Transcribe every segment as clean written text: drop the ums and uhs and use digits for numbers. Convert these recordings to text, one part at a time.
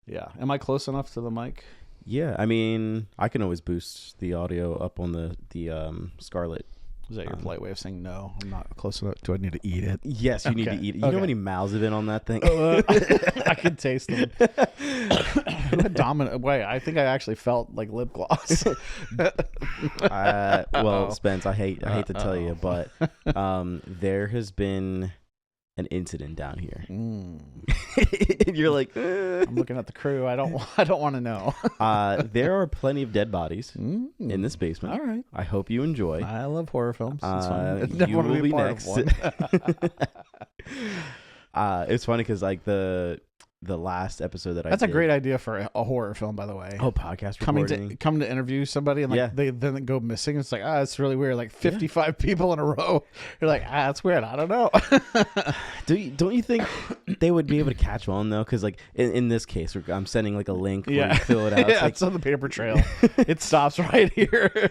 Yeah. Am I close enough to the mic? Yeah, I mean, I can always boost the audio up on the Scarlett. Is that your polite way of saying no? I'm not close enough. Do I need to eat it? Yes, you need to eat it. You know how many mouths have been on that thing? I can taste them. Dominant. Wait, I think I actually felt like lip gloss. Well, Spence, I hate to tell you, but there has been an incident down here. You're like, I'm looking at the crew. I don't want to know. there are plenty of dead bodies in this basement. All right. I hope you enjoy. I love horror films. It's fun. You will be next. One. It's funny because like the last episode that That's a great idea for a horror film, by the way. Oh, podcast recording. Come to interview somebody and like they then go missing. It's like, it's really weird. Like 55 people in a row. You're like, that's weird. I don't know. Don't you think they would be able to catch on though? Because like in this case, I'm sending like a link where you fill it out. Yeah, it's on the paper trail. It stops right here.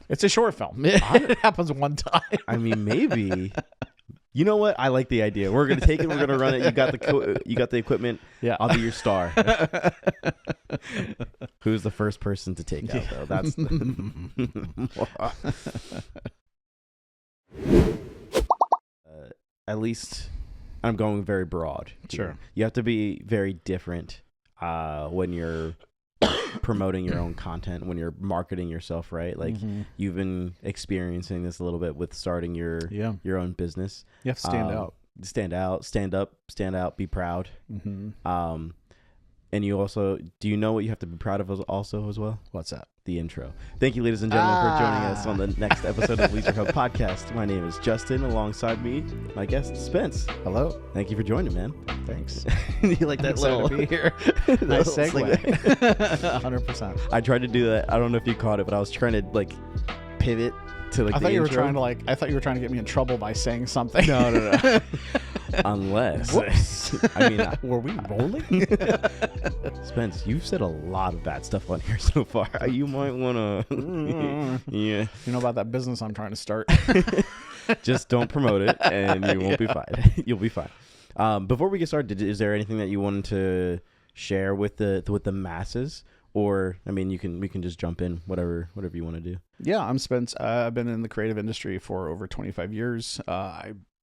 It's a short film. It happens one time. I mean, maybe. You know what? I like the idea. We're gonna take it. We're gonna run it. You got the equipment. Yeah, I'll be your star. Who's the first person to take out though? That's at least I'm going very broad. Sure. You have to be very different when you're promoting your own content, when you're marketing yourself, right? Like you've been experiencing this a little bit with starting your own business. You have to stand out, stand out, be proud. And you also, do you know what you have to be proud of also as well? What's that? The intro. Thank you, ladies and gentlemen, for joining us on the next episode of LeisureHub Podcast. My name is Justin. Alongside me, my guest, Spence. Hello. Thank you for joining, man. Thanks. You like that little... to be here. Nice segue. 100%. I tried to do that. I don't know if you caught it, but I was trying to like pivot to like I thought you were trying to get me in trouble by saying something. No. Unless, I mean, were we rolling? Spence, you've said a lot of bad stuff on here so far. You might want to, You know about that business I'm trying to start. Just don't promote it, and you won't be fine. You'll be fine. Before we get started, is there anything that you wanted to share with the masses? Or, I mean, we can just jump in, whatever you want to do. Yeah, I'm Spence. I've been in the creative industry for over 25 years.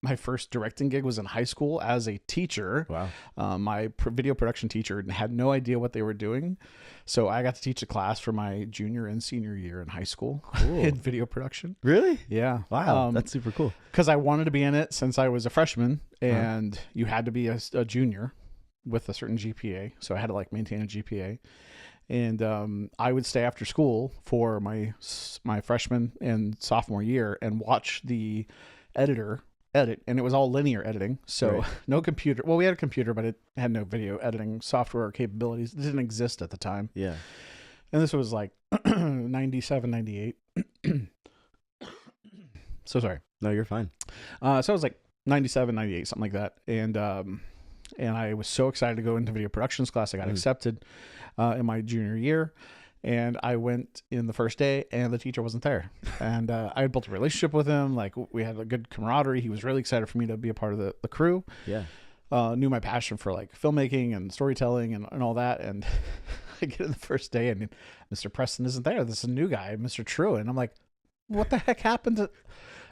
My first directing gig was in high school as a teacher. Wow. My video production teacher had no idea what they were doing. So I got to teach a class for my junior and senior year in high school in video production. Really? Yeah. Wow. That's super cool. Because I wanted to be in it since I was a freshman, and you had to be a junior with a certain GPA. So I had to like maintain a GPA. And I would stay after school for my freshman and sophomore year and watch the editor edit, and it was all linear editing. So no computer. Well, we had a computer, but it had no video editing software or capabilities. It didn't exist at the time. Yeah. And this was like 97, 98. So sorry. No, you're fine. So it was like 97, 98, something like that. And I was so excited to go into video productions class. I got accepted in my junior year, and I went in the first day, and the teacher wasn't there. And I had built a relationship with him. Like, we had a good camaraderie. He was really excited for me to be a part of the crew. Yeah. Knew my passion for like filmmaking and storytelling and all that. And I get in the first day, and Mr. Preston isn't there. This is a new guy, Mr. True. And I'm like, what the heck happened to...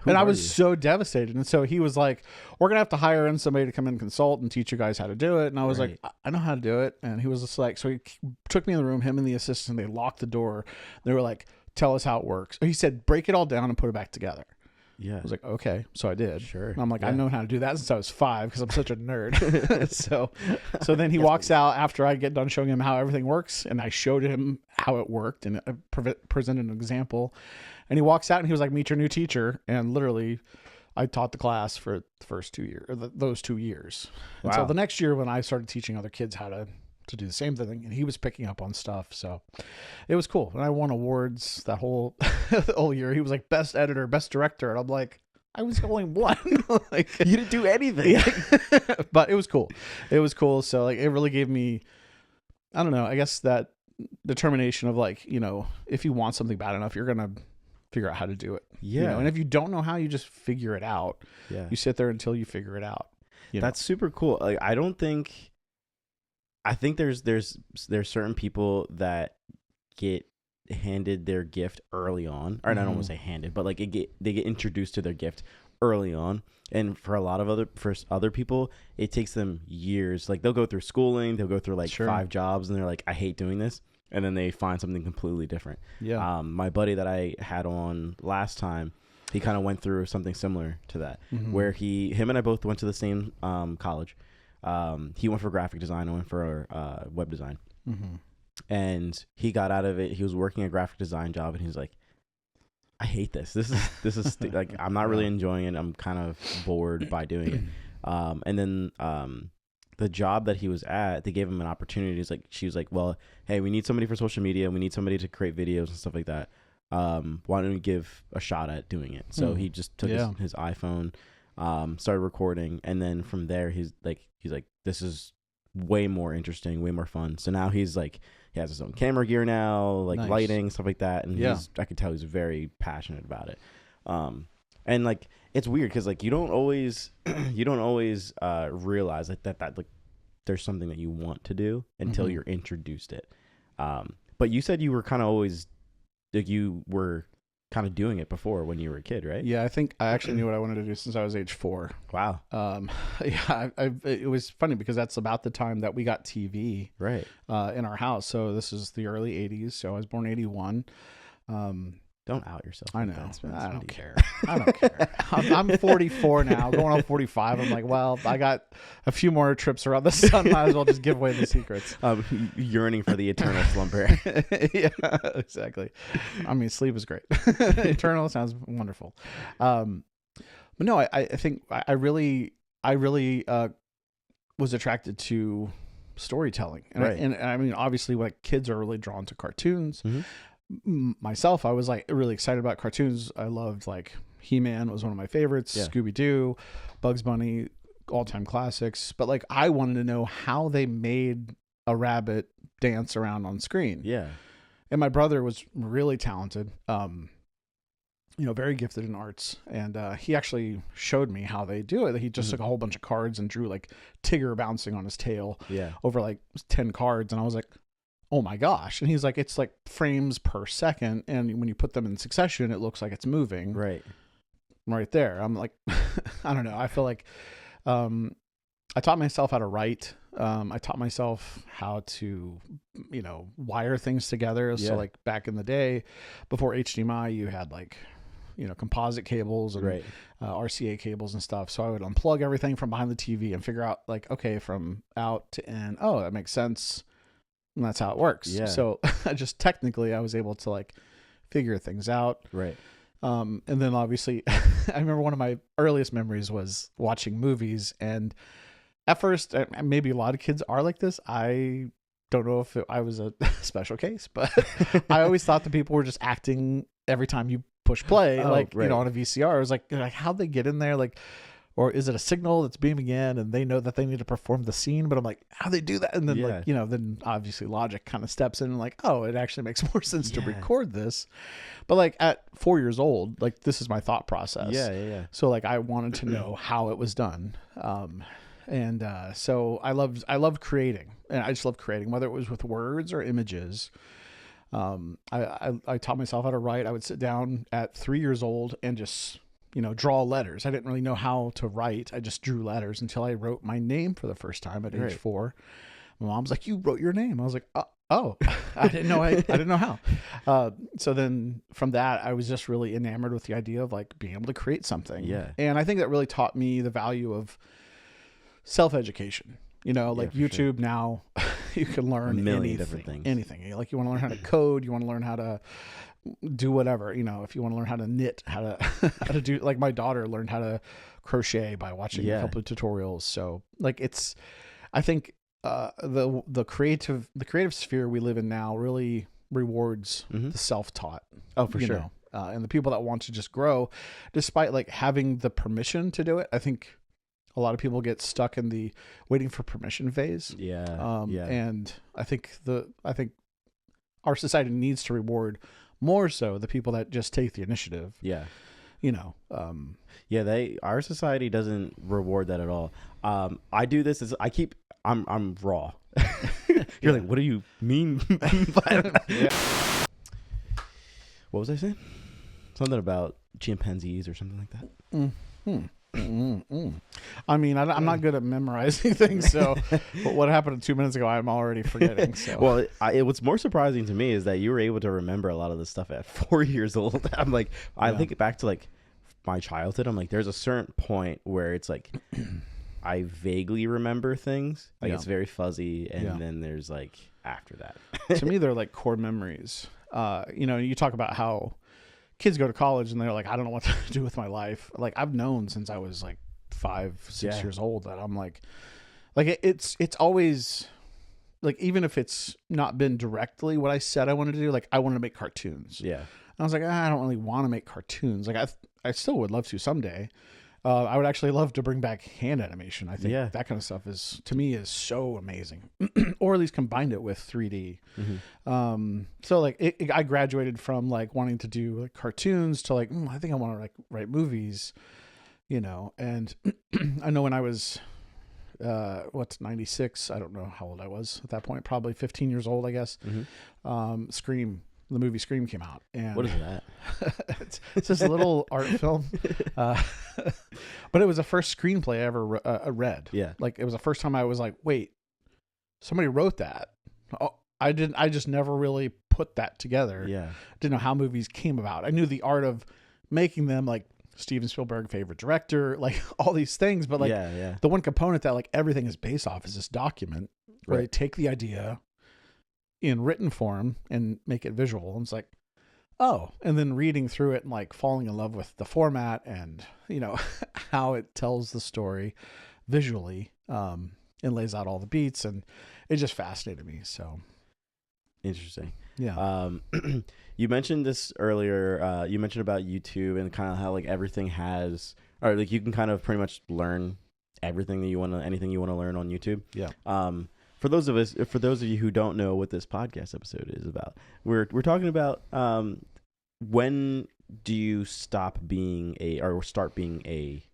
And I was so devastated. And so he was like, we're going to have to hire in somebody to come in and consult and teach you guys how to do it. And I was like, I know how to do it. And he was just like, so he took me in the room, him and the assistant, they locked the door. They were like, tell us how it works. He said, break it all down and put it back together. Yeah. I was like, okay. So I did. Sure. And I'm like, I've known how to do that since I was 5 because I'm such a nerd. So then he walks out after I get done showing him how everything works. And I showed him how it worked and I presented an example. And he walks out and he was like, meet your new teacher. And literally, I taught the class for the first 2 years, or those 2 years. Wow. Until the next year when I started teaching other kids how to do the same thing. And he was picking up on stuff. So it was cool. And I won awards that whole year. He was like best editor, best director. And I'm like, I was only one. Like, you didn't do anything. Yeah. But it was cool. It was cool. So like, it really gave me, I don't know, I guess that determination of like, you know, if you want something bad enough, you're going to figure out how to do it. Yeah. You know? And if you don't know how, you just figure it out. Yeah. You sit there until you figure it out. That's super cool. Like, I don't think I think there's certain people that get handed their gift early on, or I don't want to say handed, but like they get introduced to their gift early on. And for a lot of other people, it takes them years. Like they'll go through schooling, they'll go through like 5 jobs, and they're like, I hate doing this. And then they find something completely different. Yeah. My buddy that I had on last time, he kind of went through something similar to that, where him and I both went to the same college. He went for graphic design, I went for web design. And he got out of it. He was working a graphic design job, and he's like, I hate this. This is like, I'm not really enjoying it. I'm kind of bored by doing it. And then the job that he was at, they gave him an opportunity. She was like, well, hey, we need somebody for social media. We need somebody to create videos and stuff like that. Why don't we give a shot at doing it? So he just took his iPhone, started recording, and then from there he's like, this is way more interesting, way more fun. So now he has his own camera gear now, like lighting, stuff like that. And I could tell he's very passionate about it. And like, it's weird because like you don't always realize like that like there's something that you want to do until you're introduced it. But you said you were kind of always like, you were kind of doing it before when you were a kid, right? Yeah, I think I actually knew what I wanted to do since I was age 4. Wow. It was funny because that's about the time that we got TV right in our house. So this is the early 80s. So I was born 81. Don't out yourself. I know. I don't care. I don't care. I'm 44 now, going on 45. I'm like, well, I got a few more trips around the sun. Might as well just give away the secrets. Yearning for the eternal slumber. Yeah, exactly. I mean, sleep is great. Eternal sounds wonderful. But no, I think I really was attracted to storytelling, and, and I mean, obviously, like kids are really drawn to cartoons. Myself, I was like really excited about cartoons. I loved like He-Man was one of my favorites, Scooby-Doo, Bugs Bunny, all-time classics. But like I wanted to know how they made a rabbit dance around on screen. Yeah. And my brother was really talented, very gifted in arts. And he actually showed me how they do it. He just took a whole bunch of cards and drew like Tigger bouncing on his tail over like 10 cards. And I was like, oh my gosh. And he's like, it's like frames per second. And when you put them in succession, it looks like it's moving. Right there. I'm like, I don't know. I feel like I taught myself how to write. I taught myself how to, wire things together. So like back in the day, before HDMI, you had like, composite cables and RCA cables and stuff. So I would unplug everything from behind the TV and figure out like, okay, from out to in, oh, that makes sense. And that's how it works. Yeah. So just technically I was able to like figure things out. Right. And then obviously I remember one of my earliest memories was watching movies, and at first, maybe a lot of kids are like this. I don't know if I was a special case, but I always thought the people were just acting every time you push play, on a VCR. I was like, how'd they get in there? Like, or is it a signal that's beaming in and they know that they need to perform the scene? But I'm like, how'd they do that? And then then obviously logic kind of steps in and like, oh, it actually makes more sense to record this. But like at 4 years old, like this is my thought process. Yeah. So like I wanted to know how it was done. So I loved creating, and I just loved creating, whether it was with words or images. I taught myself how to write. I would sit down at 3 years old and just draw letters. I didn't really know how to write. I just drew letters until I wrote my name for the first time at age 4. My mom's like, "You wrote your name." I was like, "Oh, I didn't know. I didn't know how." So then from that, I was just really enamored with the idea of like being able to create something. Yeah. And I think that really taught me the value of self-education. Like YouTube now, you can learn anything, different things. Anything. Like you want to learn how to code, you want to learn how to do whatever, if you want to learn how to knit, how to do, like my daughter learned how to crochet by watching a couple of tutorials. So like I think the creative sphere we live in now really rewards the self-taught. Oh, for sure. And the people that want to just grow despite like having the permission to do it. I think a lot of people get stuck in the waiting for permission phase. And I think our society needs to reward more so the people that just take the initiative. Our society doesn't reward that at all. I do this I'm raw. You're like, what do you mean by that? Yeah. What was I saying? Something about chimpanzees or something like that. I mean, I'm not good at memorizing things, so but what happened 2 minutes ago, I'm already forgetting. So. Well, what's more surprising to me is that you were able to remember a lot of this stuff at 4 years old. I'm like, I think back to like my childhood. I'm like, there's a certain point where it's like I vaguely remember things, like it's very fuzzy, and then there's like after that. To me, they're like core memories. You talk about how kids go to college and they're like, I don't know what to do with my life. Like I've known since I was like 5-6 years old that I'm like it's always like, even if it's not been directly what I said I wanted to do, like I wanted to make cartoons. Yeah. And I was like, I don't really want to make cartoons. Like I still would love to someday. I would actually love to bring back hand animation. I think that kind of stuff to me is so amazing, or at least combined it with 3D. So like I graduated from like wanting to do like cartoons to like, I think I want to like write movies, and I know when I was, 96, I don't know how old I was at that point, probably 15 years old, I guess. The movie Scream came out. And what is that? it's just a little art film. But it was the first screenplay I ever read. Yeah. Like it was the first time I was like, wait, somebody wrote that. Oh, I just never really put that together. Yeah. Didn't know how movies came about. I knew the art of making them, like Steven Spielberg, favorite director, like all these things. But like the one component that like everything is based off is this document where they take the idea in written form and make it visual. And it's like, oh, and then reading through it and like falling in love with the format and, how it tells the story visually, and lays out all the beats. And it just fascinated me. So interesting. Yeah. You mentioned this earlier. You mentioned about YouTube and kind of how like everything has, or like you can kind of pretty much learn everything that you want to, anything you want to learn on YouTube. Yeah. For those of you who don't know what this podcast episode is about, we're talking about when do you stop being or start being a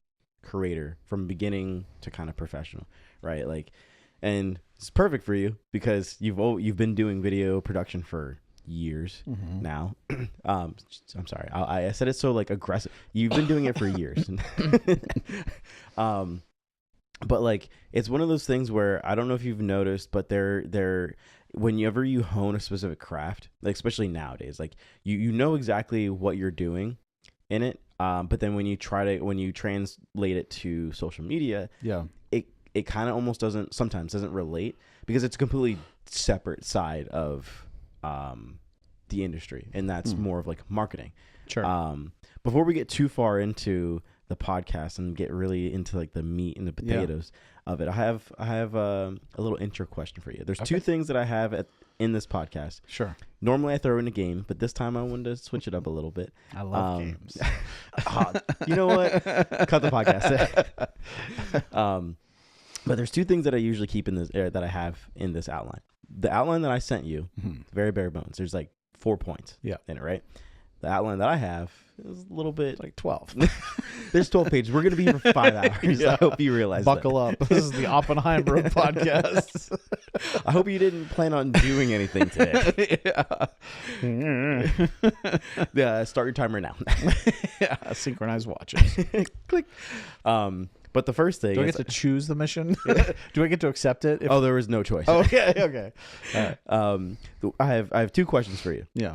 creator from beginning to kind of professional, right? Like, and it's perfect for you because you've been doing video production for years now. I'm sorry, I said it so like aggressive. You've been doing it for years. But like, it's one of those things where I don't know if you've noticed, but they're whenever you hone a specific craft, like especially nowadays, like you know exactly what you're doing in it. But then when you translate it to social media, it kind of almost sometimes doesn't relate because it's a completely separate side of the industry, and that's more of like marketing. Sure. Before we get too far into the podcast and get really into like the meat and the potatoes of it, I have a little intro question for you. There's two things that I have in this podcast. Sure. Normally I throw in a game, but this time I wanted to switch it up a little bit. I love games. You know what? Cut the podcast. But there's two things that I usually keep in this that I have in this outline. The outline that I sent you, very bare bones. There's like 4 points in it, right? The outline that I have is a little bit like 12. There's 12 pages. We're going to be here for 5 hours. I hope you realize Buckle up. This is the Oppenheimer podcast. I hope you didn't plan on doing anything today. Yeah. Start your timer now. Synchronized watches. Click. But the first thing do I get to choose the mission? Do I get to accept it? There was no choice. Okay. All right. I have 2 questions for you. Yeah.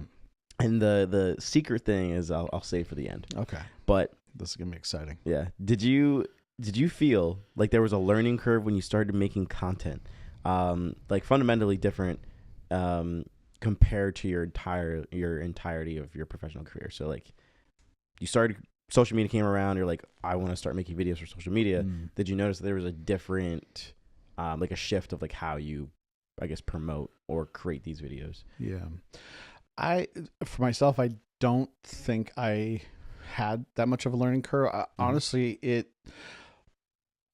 And the secret thing is I'll save for the end. Okay. But this is gonna be exciting. Yeah. Did you feel like there was a learning curve when you started making content, like fundamentally different, compared to your entirety of your professional career? So like, you started, social media came around. You're like, I want to start making videos for social media. Did you notice that there was a different, like a shift of like how you, I guess, promote or create these videos? Yeah. For myself, I don't think I had that much of a learning curve. Honestly,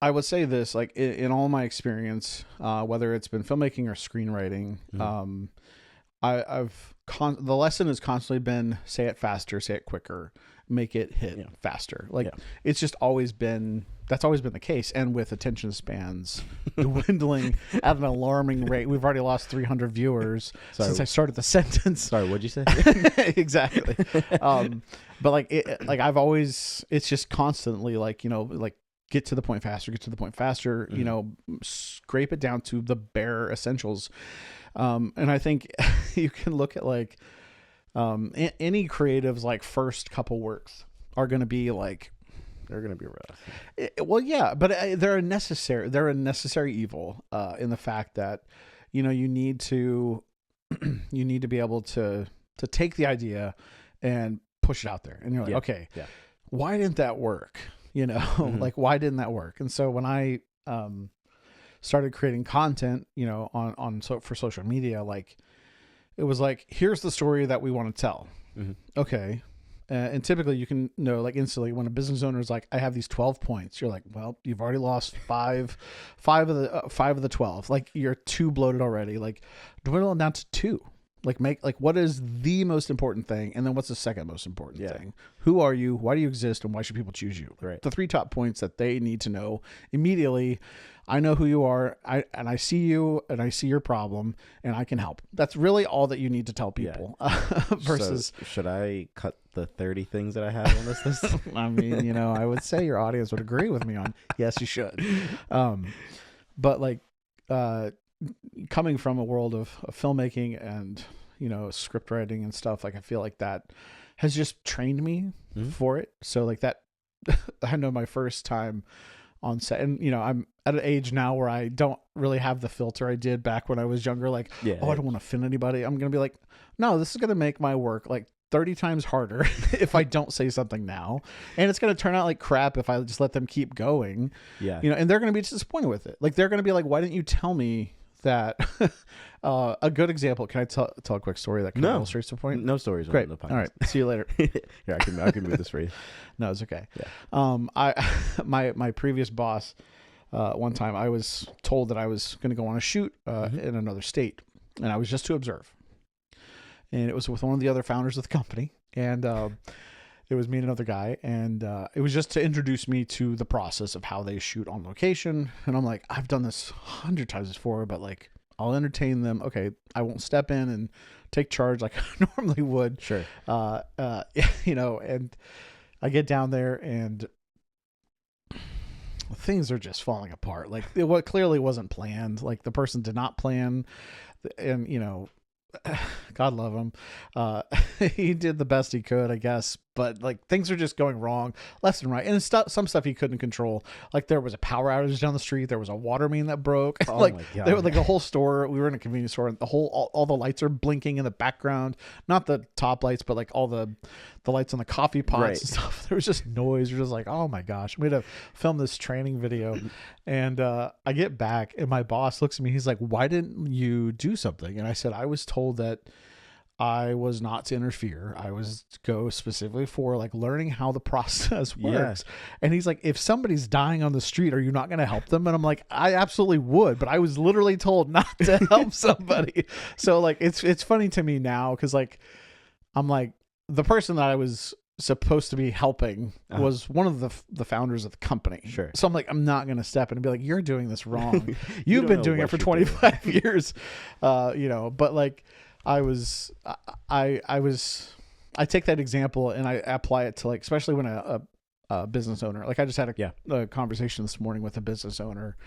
I would say this, like in all my experience, whether it's been filmmaking or screenwriting, the lesson has constantly been say it faster, say it quicker, make it hit faster. Like it's just always been, that's always been the case. And with attention spans dwindling at an alarming rate, we've already lost 300 viewers since I started the sentence. Sorry, what'd you say? Exactly. But like I've always, it's just constantly like, like get to the point faster, scrape it down to the bare essentials. And I think you can look at like, any creative's like first couple works are going to be like, they're going to be rough. Well, yeah, but they're a necessary evil, in the fact that, you need to be able to take the idea and push it out there. And you're like, okay, why didn't that work? Like, why didn't that work? And so when I, started creating content, for social media, like it was like, here's the story that we want to tell. Okay. And typically you can know like instantly when a business owner is like, I have these 12 points. You're like, well, you've already lost five of the 12. Like you're too bloated already. Like dwindle it down to 2. Like what is the most important thing? And then what's the second most important thing? Who are you? Why do you exist? And why should people choose you? Right. The 3 top points that they need to know immediately. I know who you are. I see you and I see your problem and I can help. That's really all that you need to tell people. Versus, so should I cut the 30 things that I have on this list? I mean, I would say your audience would agree with me on, yes, you should. But like, coming from a world of filmmaking and, script writing and stuff, like I feel like that has just trained me for it. So like that, I know my first time on set, and I'm at an age now where I don't really have the filter I did back when I was younger. Like, I don't want to offend anybody. I'm going to be like, no, this is going to make my work like 30 times harder if I don't say something now. And it's going to turn out like crap if I just let them keep going. Yeah. And they're going to be disappointed with it. Like they're going to be like, why didn't you tell me that? A good example. Can I tell a quick story that kind of illustrates the point? No stories. Great. All right. See you later. Yeah, I can move this for you. No, it's okay. Yeah. My previous boss, one time I was told that I was going to go on a shoot in another state, and I was just to observe. And it was with one of the other founders of the company, and it was me and another guy, and it was just to introduce me to the process of how they shoot on location. And I'm like, I've done this 100 times before, but like I'll entertain them. Okay, I won't step in and take charge like I normally would. Sure. And I get down there and things are just falling apart. Like what clearly wasn't planned. Like the person did not plan, and God love him. He did the best he could, I guess, but like things are just going wrong left and right. And some stuff he couldn't control. Like there was a power outage down the street. There was a water main that broke. Oh like my God. There was like the whole store. We were in a convenience store, and all the lights are blinking in the background. Not the top lights, but like all the lights on the coffee pots and stuff. There was just noise. We're just like, oh my gosh, we had to film this training video. And I get back, and my boss looks at me. He's like, why didn't you do something? And I said, I was told that I was not to interfere. I was to go specifically for like learning how the process works. Yeah. And he's like, if somebody's dying on the street, are you not going to help them? And I'm like, I absolutely would, but I was literally told not to help somebody. So like, it's funny to me now. 'Cause like, I'm like, the person that I was supposed to be helping was one of the founders of the company. Sure. So I'm like, I'm not going to step in and be like, you're doing this wrong. You've been doing it for 25 years. But like, I take that example and I apply it to like, especially when a business owner, like I just had a conversation this morning with a business owner,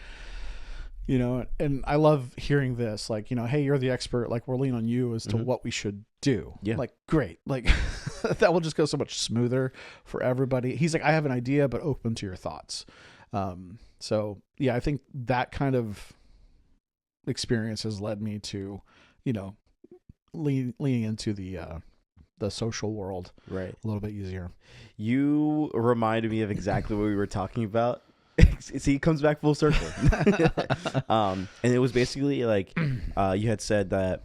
and I love hearing this, like, hey, you're the expert. Like we're leaning on you as to what we should do. Yeah. Like, great. Like that will just go so much smoother for everybody. He's like, I have an idea, but open to your thoughts. So yeah, I think that kind of experience has led me to, leaning into the social world a little bit easier. You reminded me of exactly what we were talking about. See, it comes back full circle. And it was basically like you had said that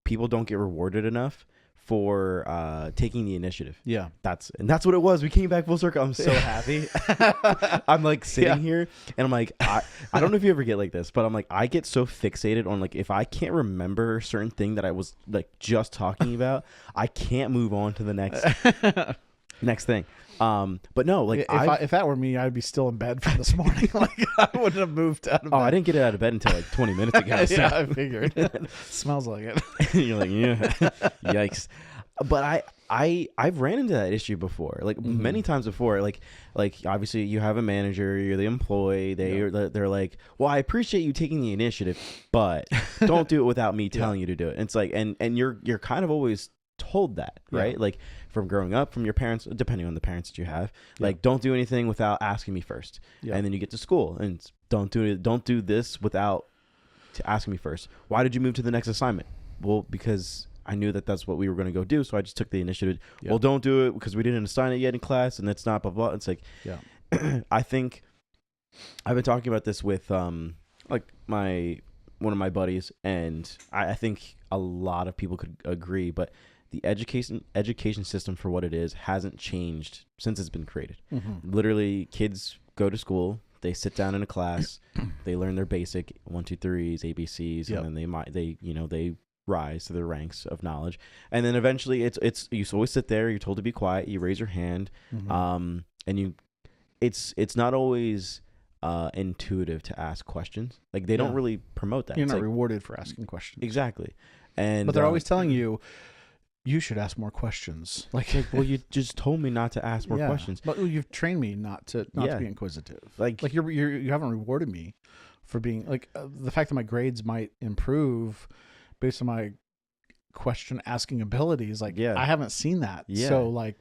people don't get rewarded enough for taking the initiative. Yeah. That's what it was. We came back full circle. I'm so happy. I'm like sitting here and I'm like, I don't know if you ever get like this, but I'm like, I get so fixated on like, if I can't remember a certain thing that I was like just talking about, I can't move on to the next thing. But no, like if that were me, I'd be still in bed from this morning. Like I wouldn't have moved out of bed. Oh, I didn't get out of bed until like 20 minutes ago. So. Yeah, I figured. Smells like it. You're like, yeah, yikes. But I've ran into that issue before, like many times before. Like obviously you have a manager, you're the employee. They're like, well, I appreciate you taking the initiative, but don't do it without me telling you to do it. And it's like, and you're kind of always told that, right? Like from growing up, from your parents, depending on the parents that you have, like don't do anything without asking me first. And then you get to school and don't do this without asking me first. Why did you move to the next assignment? Well, because I knew that that's what we were going to go do, so I just took the initiative. Well, don't do it because we didn't assign it yet in class, and that's not blah blah. It's like, I think I've been talking about this with like one of my buddies, and I think a lot of people could agree, but the education system for what it is hasn't changed since it's been created. Literally, kids go to school, they sit down in a class, they learn their basic 1, 2, 3s, ABCs, and then they rise to the ranks of knowledge, and then eventually it's you always sit there, you're told to be quiet, you raise your hand, and it's not always intuitive to ask questions. Like they don't really promote that. You're it's not like, rewarded for asking questions. Exactly. But they're always telling you should ask more questions. Like well, you just told me not to ask more questions, but you've trained me not to be inquisitive. Like you haven't rewarded me for being like the fact that my grades might improve based on my question asking abilities. Like I haven't seen that. So like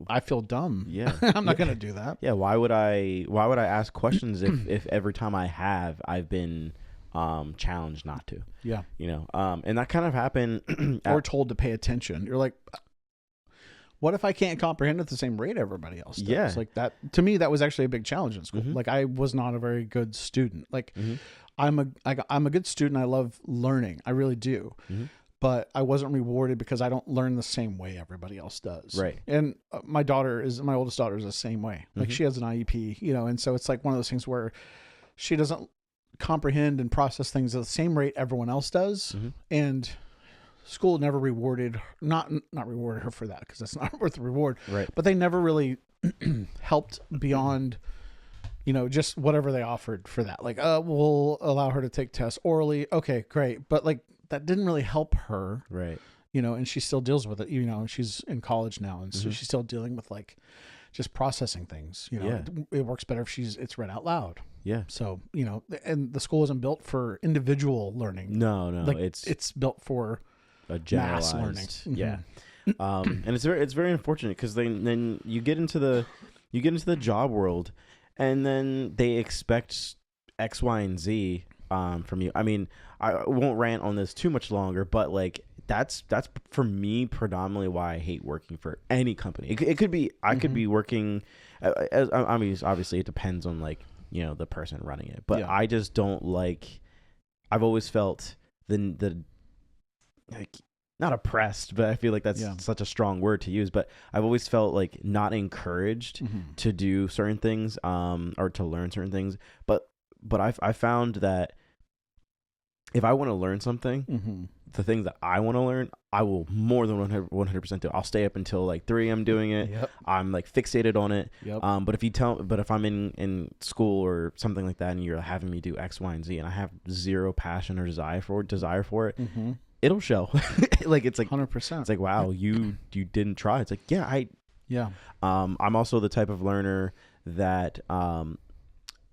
I feel dumb. I'm not going to do that. Why would I ask questions if every time I've been challenged not to? And that kind of happened or told to pay attention. You're like, what if I can't comprehend at the same rate everybody else does? Like that to me, that was actually a big challenge in school. Like I was not a very good student. Like I'm a good student. I love learning. I really do. But I wasn't rewarded because I don't learn the same way everybody else does. Right. And my oldest daughter is the same way. Like she has an IEP, and so it's like one of those things where she doesn't comprehend and process things at the same rate everyone else does. And school never not rewarded her for that because that's not worth the reward. Right. But they never really helped beyond just whatever they offered for that. Like, we'll allow her to take tests orally. Okay, great. But like, that didn't really help her. Right. And she still deals with it, she's in college now. And so she's still dealing with like just processing things, it works better if it's read out loud. Yeah. So, and the school isn't built for individual learning. No, like it's built for a generalized mass learning. Yeah. And it's very unfortunate because then you get into the job world, and then they expect X, Y, and Z from you. I mean, I won't rant on this too much longer, but like that's for me predominantly why I hate working for any company. It could be I could be working. I mean, obviously it depends on like the person running it, but I just don't like. I've always felt the like. Not oppressed, but I feel like that's such a strong word to use. But I've always felt like not encouraged to do certain things, or to learn certain things. But I found that if I want to learn something, the things that I want to learn, I will more than 100% do. I'll stay up until like 3 a.m. doing it. I'm like fixated on it. But if I'm in school or something like that, and you're having me do X, Y, and Z, and I have zero passion or desire for it. It'll show. Like it's like 100%. It's like, wow, you didn't try. It's like, I'm also the type of learner that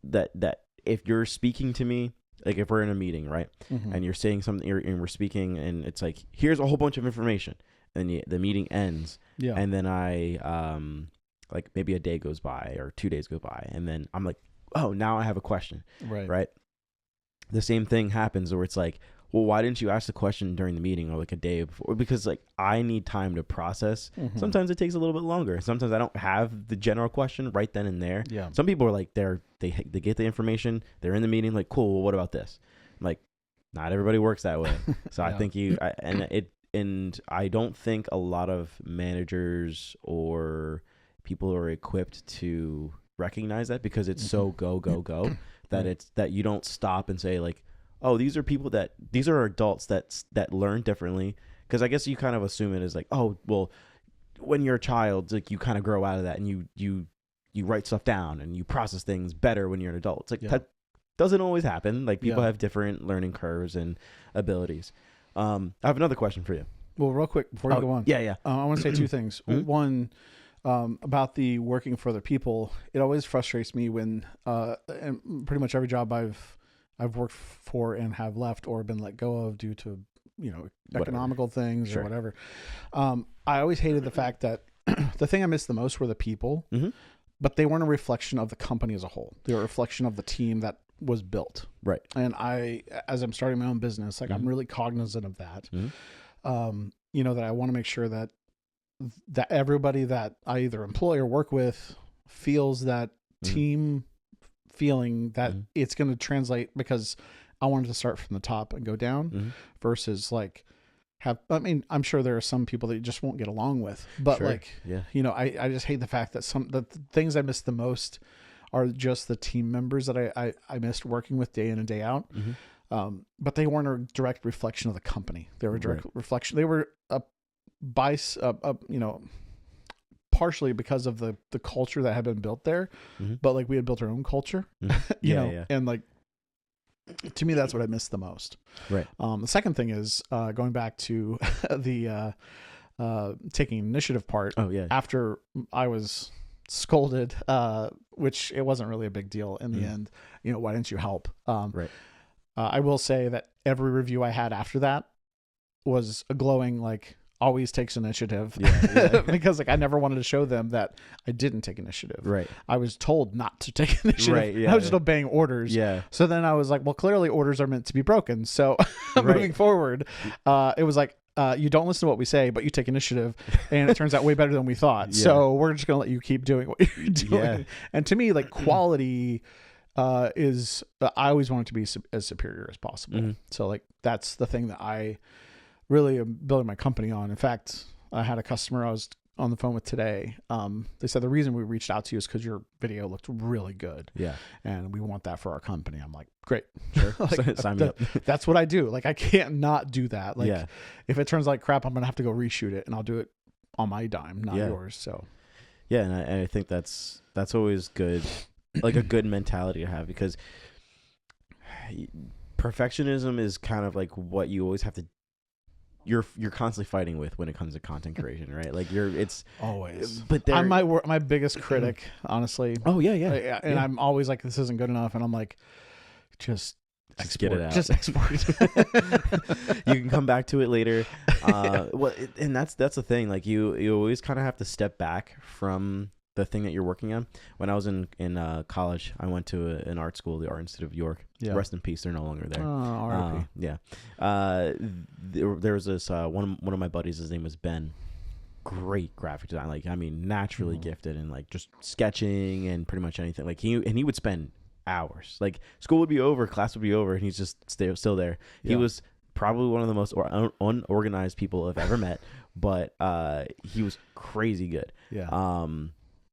that if you're speaking to me, like if we're in a meeting, right, and you're saying something, and we're speaking, and it's like, here's a whole bunch of information, and the meeting ends, and then I like maybe a day goes by or 2 days go by, and then I'm like, oh, now I have a question, right? The same thing happens where it's like, well, why didn't you ask the question during the meeting or like a day before? Because like I need time to process. Sometimes it takes a little bit longer. Sometimes I don't have the general question right then and there. Some people are like they get the information. They're in the meeting like, cool. Well, what about this? I'm like, not everybody works that way. So I think I don't think a lot of managers or people are equipped to recognize that, because it's so go that it's that you don't stop and say like, oh, these are adults that learn differently. Because I guess you kind of assume it as like, oh, well, when you're a child, like you kind of grow out of that, and you write stuff down and you process things better when you're an adult. It's like that doesn't always happen. Like people have different learning curves and abilities. I have another question for you. Well, real quick before you go on. Yeah. I want to say two things. One, about the working for other people. It always frustrates me when, and pretty much every job I've worked for and have left or been let go of due to, economical things or whatever. I always hated the fact that the thing I missed the most were the people, but they weren't a reflection of the company as a whole. They were a reflection of the team that was built. Right. And as I'm starting my own business, like I'm really cognizant of that. That I want to make sure that everybody that I either employ or work with feels that team feeling, that it's going to translate, because I wanted to start from the top and go down versus like I'm sure there are some people that you just won't get along with, but I just hate the fact that the things I miss the most are just the team members that I missed working with day in and day out. But they weren't a direct reflection of the company. They were a direct reflection. They were partially because of the culture that had been built there, but like we had built our own culture, and like, to me, that's what I missed the most. Right. The second thing is going back to the taking initiative part. Oh yeah. After I was scolded, which it wasn't really a big deal in the end. Why didn't you help? Right. I will say that every review I had after that was a glowing, like, always takes initiative. Because like I never wanted to show them that I didn't take initiative. Right. I was told not to take initiative. Right. Yeah, I was just obeying orders. Yeah. So then I was like, well, clearly orders are meant to be broken. So moving forward, it was like, you don't listen to what we say, but you take initiative, and it turns out way better than we thought. So we're just going to let you keep doing what you're doing. Yeah. And to me, like, quality is, I always want it to be as superior as possible. So like, that's the thing that I really am building my company on. In fact, I had a customer I was on the phone with today. They said the reason we reached out to you is because your video looked really good. Yeah. And we want that for our company. I'm like, great. Sure. Like, sign me up. That's what I do. Like, I can't not do that. Like, if it turns like crap, I'm going to have to go reshoot it, and I'll do it on my dime, not yours. So yeah. And I think that's always good. Like a good mentality to have, because perfectionism is kind of like what you always have to, you're constantly fighting with when it comes to content creation, right? Like it's always, but I'm my biggest critic, honestly. Oh yeah. And I'm always like, this isn't good enough. And I'm like, just get it out. Just export. You can come back to it later. And that's the thing. Like you always kind of have to step back from the thing that you're working on. When I was in college, I went to an art school, the Art Institute of York. Yeah. Rest in peace. They're no longer there. Oh, R.I.P. Yeah. There was this one of my buddies. His name was Ben. Great graphic design. Like, I mean, naturally gifted in like just sketching and pretty much anything. Like he would spend hours. Like school would be over, class would be over, and he's just still there. Yeah. He was probably one of the most unorganized people I've ever met, but he was crazy good. Yeah.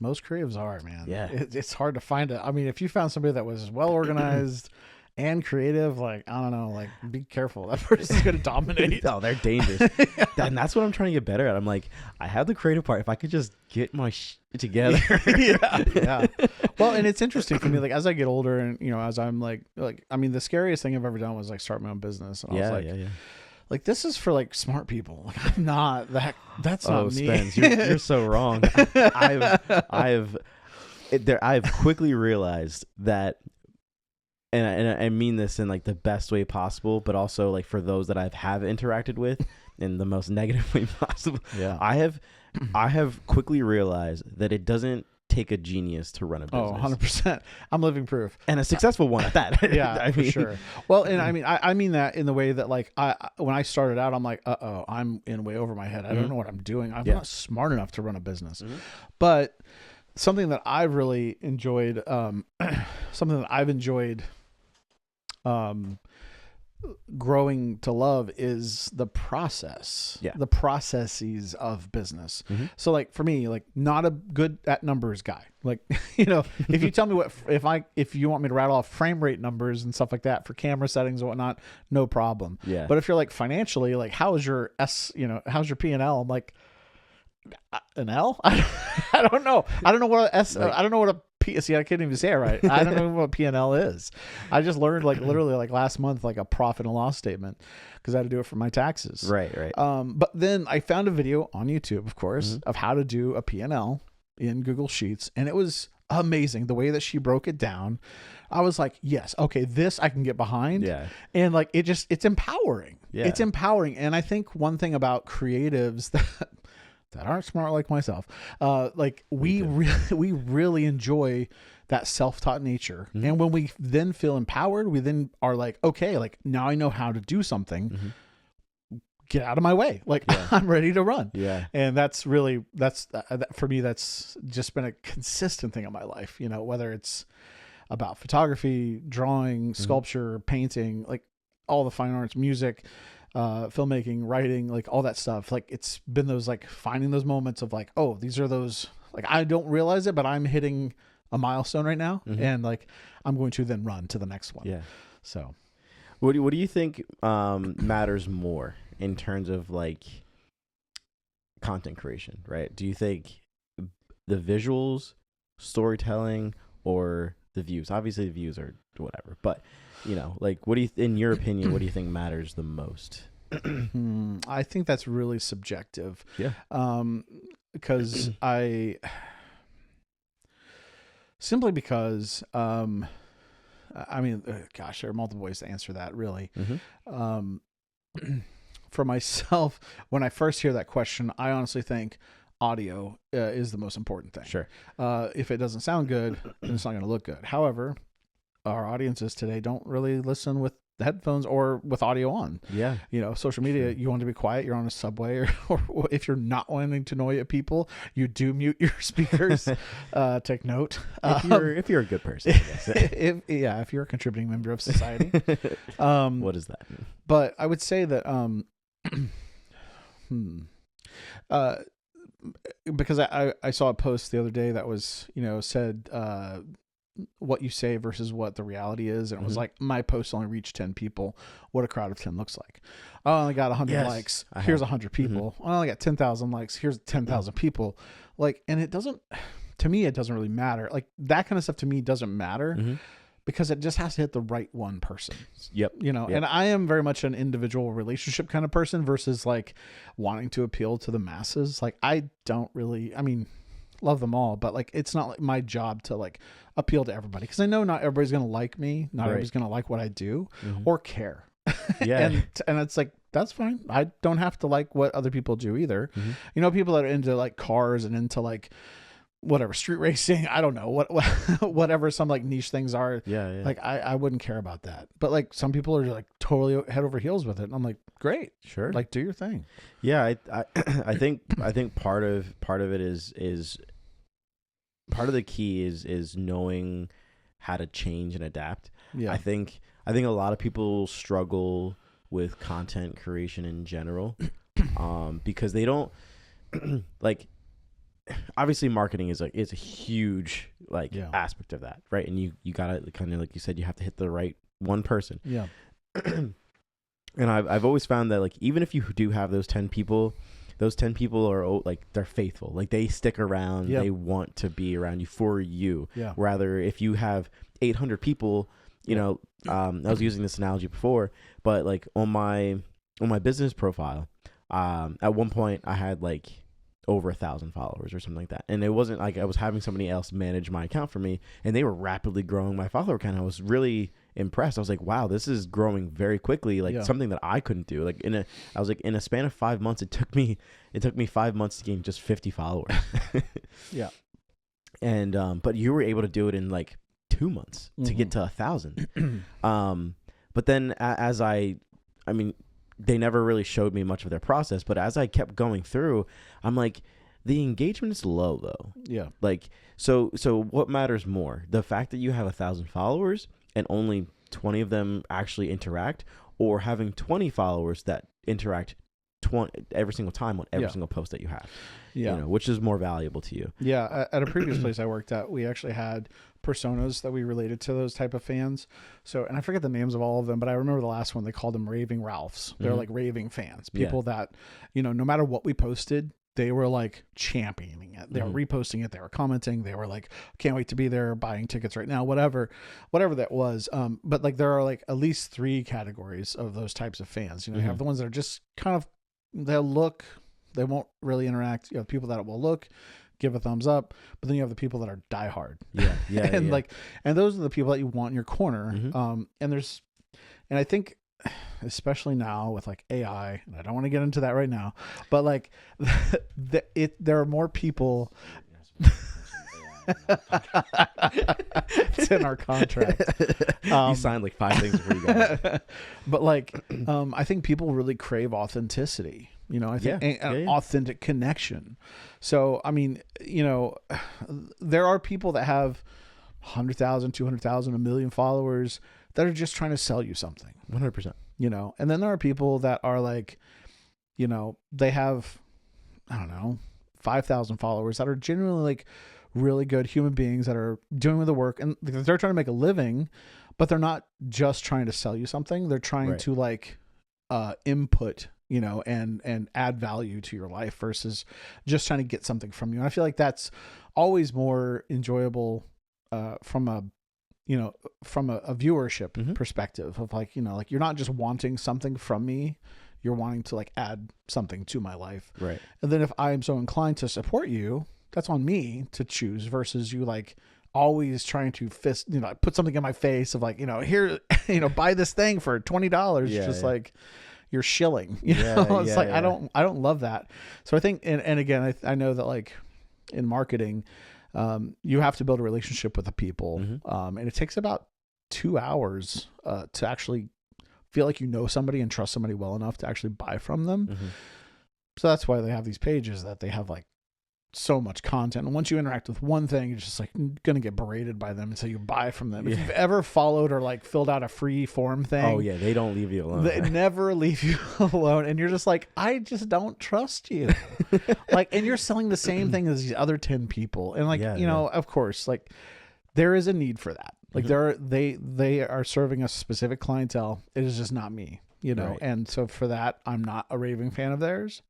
Most creatives are, man. Yeah. It's hard to find it. I mean, if you found somebody that was well organized and creative, like, I don't know, like, be careful. That person's going to dominate. Oh, they're dangerous. And that's what I'm trying to get better at. I'm like, I have the creative part. If I could just get my together. Yeah. Well, and it's interesting for me, like, as I get older and, as I'm like, I mean, the scariest thing I've ever done was like start my own business. And I was like, like, this is for like smart people. Like, I'm not that. That's not me. Spence, you're so wrong. I've quickly realized that, and I mean this in like the best way possible, but also like for those that have interacted with in the most negative way possible. Yeah. I have quickly realized that it doesn't take a genius to run a business. Oh, 100%. I'm living proof. And a successful one at that. Yeah, for sure. Well, and I mean that in the way that like when I started out, I'm like, I'm in way over my head. I don't know what I'm doing. I'm not smart enough to run a business. But something that I've really enjoyed, growing to love is the process, the processes of business. So like for me, like not a good at numbers guy. Like, if you tell me if you want me to rattle off frame rate numbers and stuff like that for camera settings and whatnot, no problem. Yeah. But if you're like financially, like how's your how's your P&L? I'm like, an L? I don't know. I don't know what I don't know what a P. See, I can't even say it right. I don't know what P&L is. I just learned like literally like last month, like a profit and loss statement because I had to do it for my taxes. Right. But then I found a video on YouTube, of course, of how to do a P&L in Google Sheets, and it was amazing the way that she broke it down. I was like, yes, okay, this I can get behind. Yeah. And like it's empowering. Yeah. It's empowering. And I think one thing about creatives that aren't smart like myself, like we really enjoy that self-taught nature. And when we then feel empowered, we then are like, okay, like now I know how to do something. Get out of my way. Like I'm ready to run. Yeah. And that's for me, that's just been a consistent thing in my life, whether it's about photography, drawing, sculpture, painting, like all the fine arts, music, filmmaking, writing, like all that stuff. Like it's been those like finding those moments of like, oh, these are those, like I don't realize it, but I'm hitting a milestone right now, and like I'm going to then run to the next one. Yeah. So what do you think matters more in terms of like content creation, right? Do you think the visuals, storytelling, or the views? Obviously the views are whatever, but like what do you in your opinion, what do you think matters the most? I think that's really subjective. Yeah. Because simply because I mean, gosh, there are multiple ways to answer that really. For myself, when I first hear that question, I honestly think audio is the most important thing. Sure. If it doesn't sound good, then it's not going to look good. However, our audiences today don't really listen with headphones or with audio on. Yeah. Social media, you want to be quiet, you're on a subway, or if you're not wanting to annoy people, you do mute your speakers. Take note. If you're a good person, I guess. if you're a contributing member of society. What does that mean? But I would say that because I saw a post the other day that was, said what you say versus what the reality is. And it was like, my post only reached 10 people. What a crowd of 10 looks like. I only got 100 likes. Here's 100 people. I only got 10,000 likes. Here's 10,000 people. Like, and it doesn't, to me, it doesn't really matter. Like that kind of stuff to me doesn't matter because it just has to hit the right one person. Yep. And I am very much an individual relationship kind of person versus like wanting to appeal to the masses. Like I don't really, love them all, but like it's not like my job to like appeal to everybody because I know not everybody's gonna like me, not everybody's gonna like what I do or care. Yeah. and it's like that's fine. I don't have to like what other people do either. People that are into like cars and into like whatever street racing, I don't know whatever some like niche things are. Yeah. Like I wouldn't care about that, but like some people are like totally head over heels with it, and I'm like, great, sure, like do your thing. Yeah, I think part of it is part of the key is knowing how to change and adapt. Yeah, I think a lot of people struggle with content creation in general, because they don't like. Obviously marketing is a huge aspect of that, right? And you gotta kind of, like you said, you have to hit the right one person. Yeah. And I've always found that like even if you do have those 10 people are like they're faithful, like they stick around. They want to be around you for you. Yeah. Rather if you have 800 people, I was using this analogy before, but like on my business profile, at one point I had like over 1,000 followers or something like that. And it wasn't like I was having somebody else manage my account for me, and they were rapidly growing my follower count. I was really impressed. I was like, wow, this is growing very quickly. Like something that I couldn't do. Like in a span of 5 months, it took me 5 months to gain just 50 followers. Yeah. And, but you were able to do it in like 2 months to get to 1,000. But then they never really showed me much of their process, but as I kept going through, I'm like, the engagement is low though. Yeah. Like, so what matters more? The fact that you have 1,000 followers and only 20 of them actually interact, or having 20 followers that interact every single time on every single post that you have. Yeah. You know, which is more valuable to you. Yeah. At a previous place I worked at, we actually had personas that we related to those type of fans. So, and I forget the names of all of them, but I remember the last one, they called them Raving Ralphs. They're like raving fans, people that, you know, no matter what we posted, they were like championing it. They were reposting it. They were commenting. They were like, can't wait to be there, buying tickets right now, whatever that was. But like, there are like at least 3 categories of those types of fans. You know, you have the ones that are just kind of, they'll look, they won't really interact. You have people that will look, give a thumbs up, but then you have the people that are diehard. And like, and those are the people that you want in your corner. And I think, especially now with like AI, and I don't want to get into that right now, but like there are more people. It's in our contract. You signed like 5 things before you got it. But like, I think people really crave authenticity. You know, I think an authentic connection. So, I mean, you know, there are people that have 100,000, 200,000, 1 million followers that are just trying to sell you something. 100%. You know, and then there are people that are like, you know, they have, I don't know, 5,000 followers that are genuinely like really good human beings that are doing the work, and they're trying to make a living, but they're not just trying to sell you something. They're trying to like input, you know, and add value to your life versus just trying to get something from you. And I feel like that's always more enjoyable from a viewership perspective of like, you know, like you're not just wanting something from me, you're wanting to like add something to my life. Right. And then if I am so inclined to support you, that's on me to choose versus you like always trying to put something in my face of like, you know, here, you know, buy this thing for $20. Like you're shilling, you know, it's like, I don't love that. So I think, and again, I know that like in marketing, you have to build a relationship with the people. And it takes about 2 hours to actually feel like you know somebody and trust somebody well enough to actually buy from them. So that's why they have these pages that they have like so much content. And once you interact with one thing, you're just like going to get berated by them until you buy from them. If you've ever followed or like filled out a free form thing. Oh yeah. They don't leave you alone. They never leave you alone. And you're just like, I just don't trust you. Like, and you're selling the same thing as these other 10 people. And like, you know, of course, like there is a need for that. Like they are serving a specific clientele. It is just not me, you know? And so for that, I'm not a raving fan of theirs.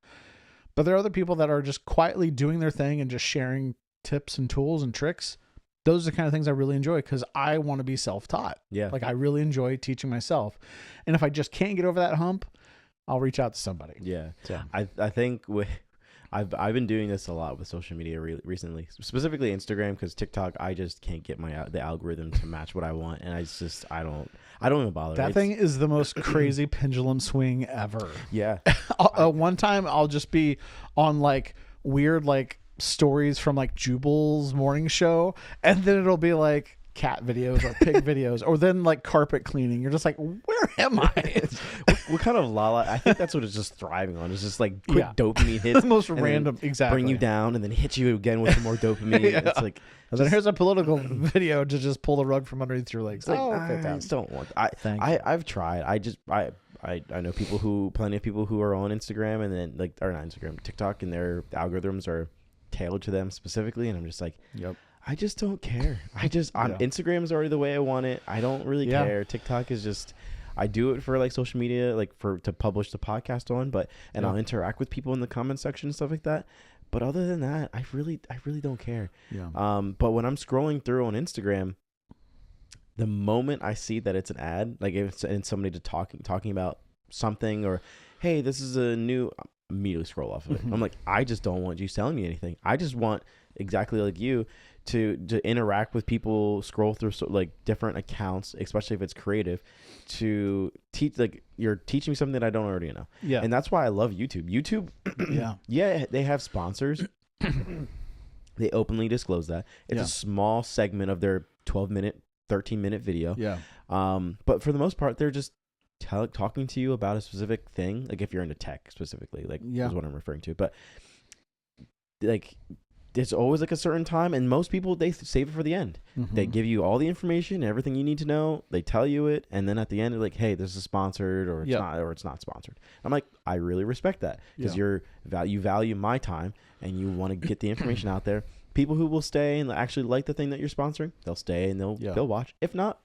But there are other people that are just quietly doing their thing and just sharing tips and tools and tricks. Those are the kind of things I really enjoy because I want to be self-taught. Like I really enjoy teaching myself. And if I just can't get over that hump, I'll reach out to somebody. So. I think I've been doing this a lot with social media recently, specifically Instagram, because TikTok, I just can't get the algorithm to match what I want. And I don't even bother. That thing is the most crazy pendulum swing ever. One time I'll just be on like weird like stories from like Jubal's morning show, and then it'll be like cat videos or pig videos, or then like carpet cleaning. You're just like, where am I? What kind of lala? I think that's what it's just thriving on. It's just like quick dopamine hits. The most random, bring you down and then hit you again with some more dopamine. It's like, and then here's a political video to just pull the rug from underneath your legs. Like, I just don't want that. I've tried. I know plenty of people who are on Instagram and then like, or not Instagram, TikTok, and their algorithms are tailored to them specifically. And I'm just like, I just don't care. Instagram's already the way I want it. I don't really care. TikTok is just, I do it for like social media, like to publish the podcast on, and I'll interact with people in the comment section and stuff like that. But other than that, I really don't care. But when I'm scrolling through on Instagram, the moment I see that it's an ad, like if it's somebody talking about something, or hey, this is a new, I immediately scroll off of it. I'm like, I just don't want you selling me anything. I just want, exactly like you, to interact with people, scroll through like different accounts, especially if it's creative, to teach, like you're teaching me something that I don't already know. And that's why I love YouTube. They have sponsors. They openly disclose that. It's a small segment of their 12-minute, 13-minute video. But for the most part, they're just talking to you about a specific thing. Like if you're into tech specifically, like is what I'm referring to. But like It's always like a certain time, and most people, they save it for the end. They give you all the information, everything you need to know. They tell you it, and then at the end, they're like, "Hey, this is sponsored, or it's not sponsored." I'm like, I really respect that, because you value my time, and you want to get the information out there. People who will stay and actually like the thing that you're sponsoring, they'll stay and they'll watch. If not,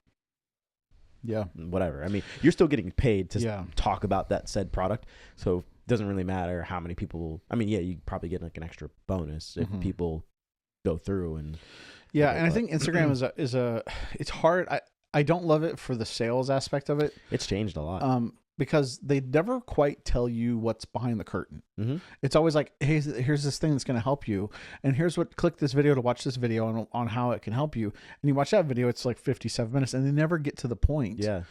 whatever. I mean, you're still getting paid to talk about that said product, so it doesn't really matter how many people. I mean, you probably get like an extra bonus if people go through and. Yeah, and I think Instagram is a it's hard. I don't love it for the sales aspect of it. It's changed a lot. Because they never quite tell you what's behind the curtain. It's always like, hey, here's this thing that's going to help you, and here's what, click this video to watch this video on how it can help you. And you watch that video, it's like 57 minutes, and they never get to the point. Yeah.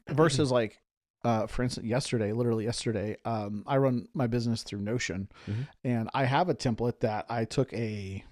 Versus like, for instance, literally yesterday, I run my business through Notion, and I have a template that I took a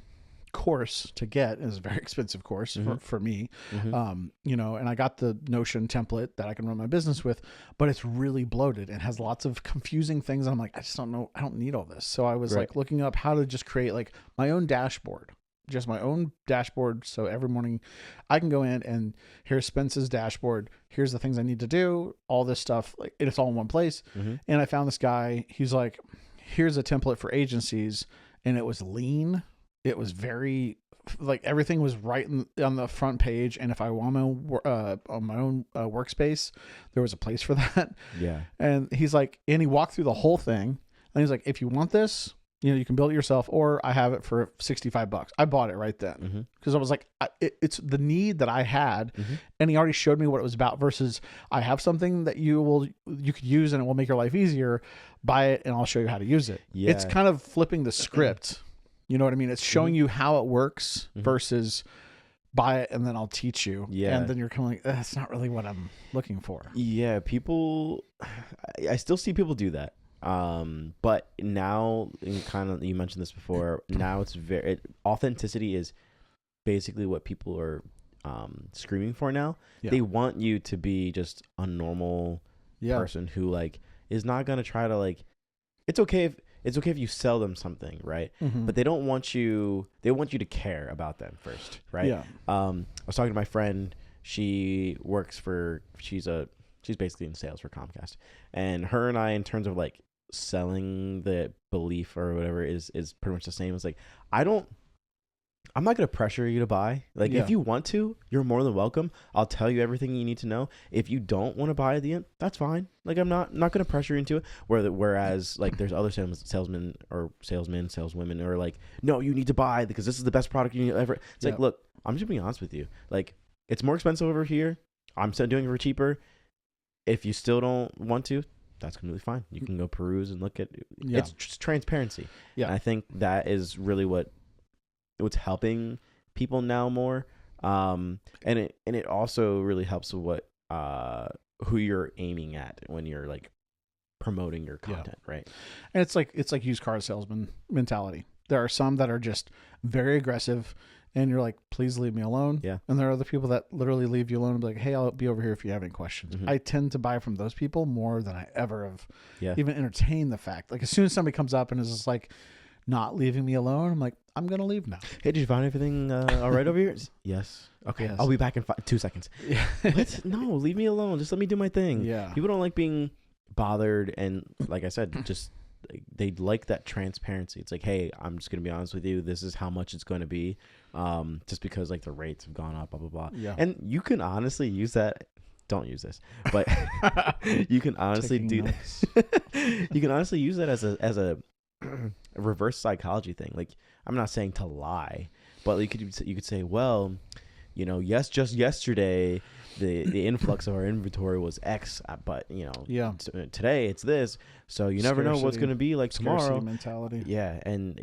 course to get. Is a very expensive course for me, and I got the Notion template that I can run my business with, but it's really bloated and has lots of confusing things. I'm like, I just don't know. I don't need all this. So I was like looking up how to just create like my own dashboard, just my own dashboard. So every morning I can go in and here's Spence's dashboard. Here's the things I need to do, all this stuff. Like it's all in one place. And I found this guy, he's like, here's a template for agencies. And it was lean. It was very like everything was right on the front page, and if I want on my own workspace, there was a place for that. Yeah. And he's like, and he walked through the whole thing, and he's like, if you want this, you can build it yourself, or I have it for $65. I bought it right then because I was like, it's the need that I had, and he already showed me what it was about. Versus, I have something that you could use, and it will make your life easier. Buy it, and I'll show you how to use it. Yeah. It's kind of flipping the script. You know what I mean? It's showing you how it works versus buy it and then I'll teach you. Yeah. And then you're kind of like, that's not really what I'm looking for. Yeah. I still see people do that. But now, you mentioned this before, now it's authenticity is basically what people are screaming for now. Yeah. They want you to be just a normal person who like is not going to try to like, it's okay if you sell them something, right? But they don't want you. They want you to care about them first, right? Yeah. I was talking to my friend. She's basically in sales for Comcast, and her and I, in terms of like selling the belief or whatever, is pretty much the same. It's like I'm not going to pressure you to buy. Like, if you want to, you're more than welcome. I'll tell you everything you need to know. If you don't want to buy at the end, that's fine. Like, I'm not going to pressure you into it. Whereas, like, there's other salesmen or saleswomen who are like, no, you need to buy because this is the best product you ever. It's like, look, I'm just being honest with you. Like, it's more expensive over here. I'm still doing it for cheaper. If you still don't want to, that's completely fine. You can go peruse and look at it. Yeah. It's just transparency. Yeah. And I think that is really what's helping people now more, and it also really helps with who you're aiming at when you're like promoting your content, right? And it's like used car salesman mentality. There are some that are just very aggressive, and you're like, please leave me alone. Yeah. And there are other people that literally leave you alone and be like, hey, I'll be over here if you have any questions. I tend to buy from those people more than I ever have even entertained the fact. Like, as soon as somebody comes up and is just like not leaving me alone, I'm like, I'm going to leave now. Hey, did you find everything all right over here? Yes. Okay. Yes. I'll be back in 2 seconds. Yeah. What? No, leave me alone. Just let me do my thing. Yeah. People don't like being bothered. And like I said, just they like that transparency. It's like, hey, I'm just going to be honest with you. This is how much it's going to be. Just because like the rates have gone up, blah, blah, blah. Yeah. And you can honestly use that. Don't use this, but you can honestly do this. You can honestly use that as a reverse psychology thing. Like, I'm not saying to lie, but you could say, well, just yesterday the influx of our inventory was X, but today it's this. So you never know what's going to be like tomorrow. Scarcity mentality. Yeah, and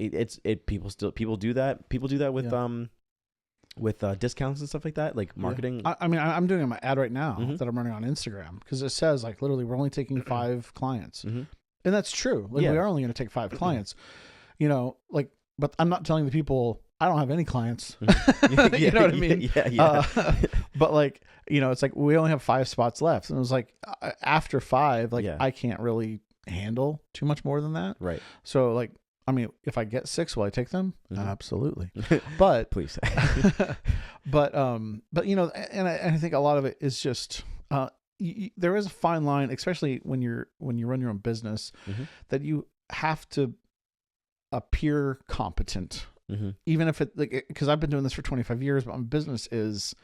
people do that. People do that with discounts and stuff like that, like marketing. I mean, I'm doing my ad right now that I'm running on Instagram because it says like literally we're only taking 5 clients. And that's true. Like, we are only going to take 5 clients, but I'm not telling the people I don't have any clients. You know what I mean? Yeah. But like, it's like we only have 5 spots left. And it was like after 5, like I can't really handle too much more than that. Right. So like I mean, if I get 6, will I take them? Absolutely. But Please. but you know, and I think a lot of it is just there is a fine line, especially when you run your own business, that you have to appear competent, even if it, like, because I've been doing this for 25 years, but my business is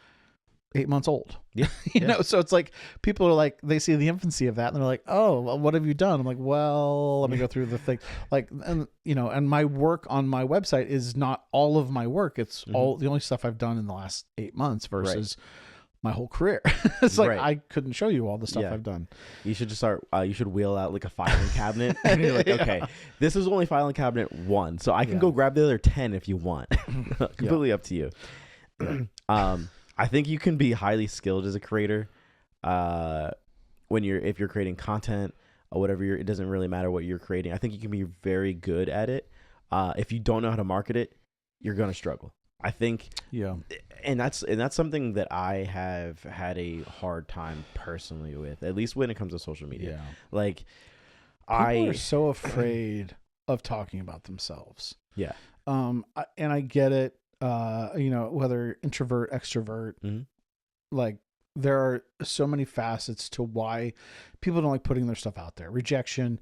8 months old. Yeah. You know, so it's like people are like, they see the infancy of that and they're like, oh, well, what have you done? I'm like, well, let me go through the thing. Like, and you know, and my work on my website is not all of my work. It's all the only stuff I've done in the last 8 months versus my whole career. It's like, I couldn't show you all the stuff I've done. You should just start, you should wheel out like a filing cabinet and you're like, okay, this is only filing cabinet 1. So I can go grab the other 10 if you want. Completely up to you. I think you can be highly skilled as a creator if you're creating content or whatever. It doesn't really matter what you're creating. I think you can be very good at it. If you don't know how to market it, you're gonna struggle. I think. Yeah. And that's something that I have had a hard time personally with, at least when it comes to social media. Yeah. Like, people are so afraid of talking about themselves. Yeah. And I get it. You know, whether introvert, extrovert, like there are so many facets to why people don't like putting their stuff out there. Rejection.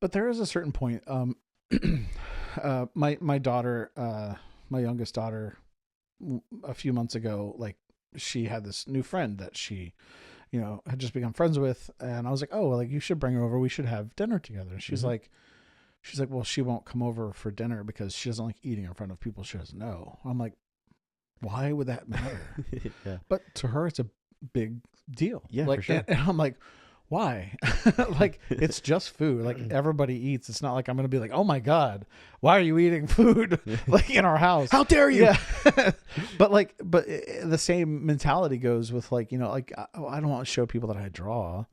But there is a certain point. My daughter, my youngest daughter, a few months ago, like she had this new friend that she, you know, had just become friends with. And I was like, oh, well, like you should bring her over. We should have dinner together. And she's like, well, she won't come over for dinner because she doesn't like eating in front of people she doesn't know. I'm like, why would that matter? Yeah. But to her, it's a big deal. Yeah, like, for sure. And I'm like, why? Like, it's just food. Like, everybody eats. It's not like I'm going to be like, oh my God, why are you eating food like in our house? How dare you? Yeah. but the same mentality goes with, like, you know, like, I don't want to show people that I draw.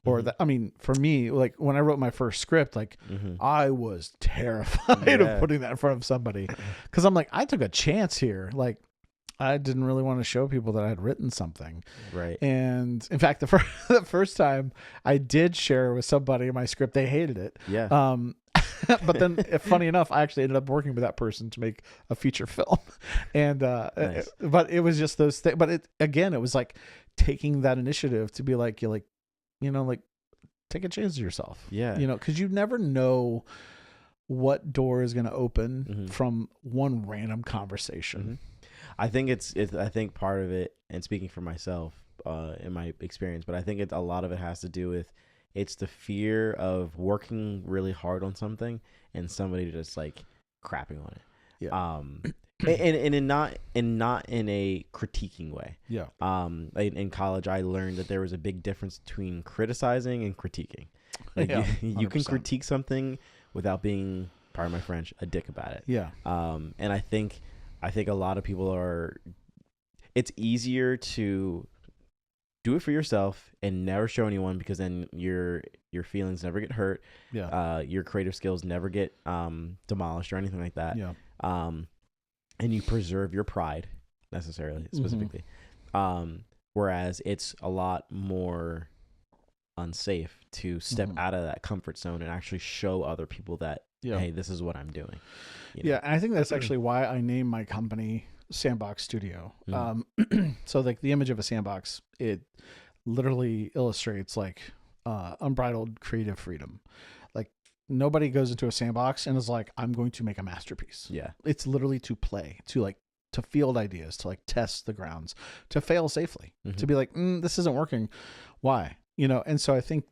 Or that, I mean, for me, like when I wrote my first script, like I was terrified of putting that in front of somebody, because I'm like, I took a chance here. Like, I didn't really want to show people that I had written something. Right. And in fact, the first time I did share with somebody my script, they hated it. Yeah. But then, funny enough, I actually ended up working with that person to make a feature film. And nice. But it was just those things. But it was like taking that initiative to be like, you're like, you know, like, take a chance of yourself. Yeah. You know, because you never know what door is going to open from one random conversation. I think I think part of it, and speaking for myself, in my experience, but I think a lot of it has to do with, it's the fear of working really hard on something and somebody just like crapping on it. Yeah. And not in a critiquing way. Yeah. In college, I learned that there was a big difference between criticizing and critiquing. Like, you can critique something without being, pardon my French, a dick about it. Yeah. And I think a lot of people it's easier to do it for yourself and never show anyone, because then your feelings never get hurt. Yeah. Your creative skills never get demolished or anything like that. Yeah. And you preserve your pride, specifically. Whereas it's a lot more unsafe to step out of that comfort zone and actually show other people that, hey, this is what I'm doing. You know? Yeah, and I think that's actually why I named my company Sandbox Studio. So like the image of a sandbox, it literally illustrates like unbridled creative freedom. Like, nobody goes into a sandbox and is like, I'm going to make a masterpiece. Yeah. It's literally to play, to field ideas, to like test the grounds, to fail safely, to be like, this isn't working. Why? You know? And so I think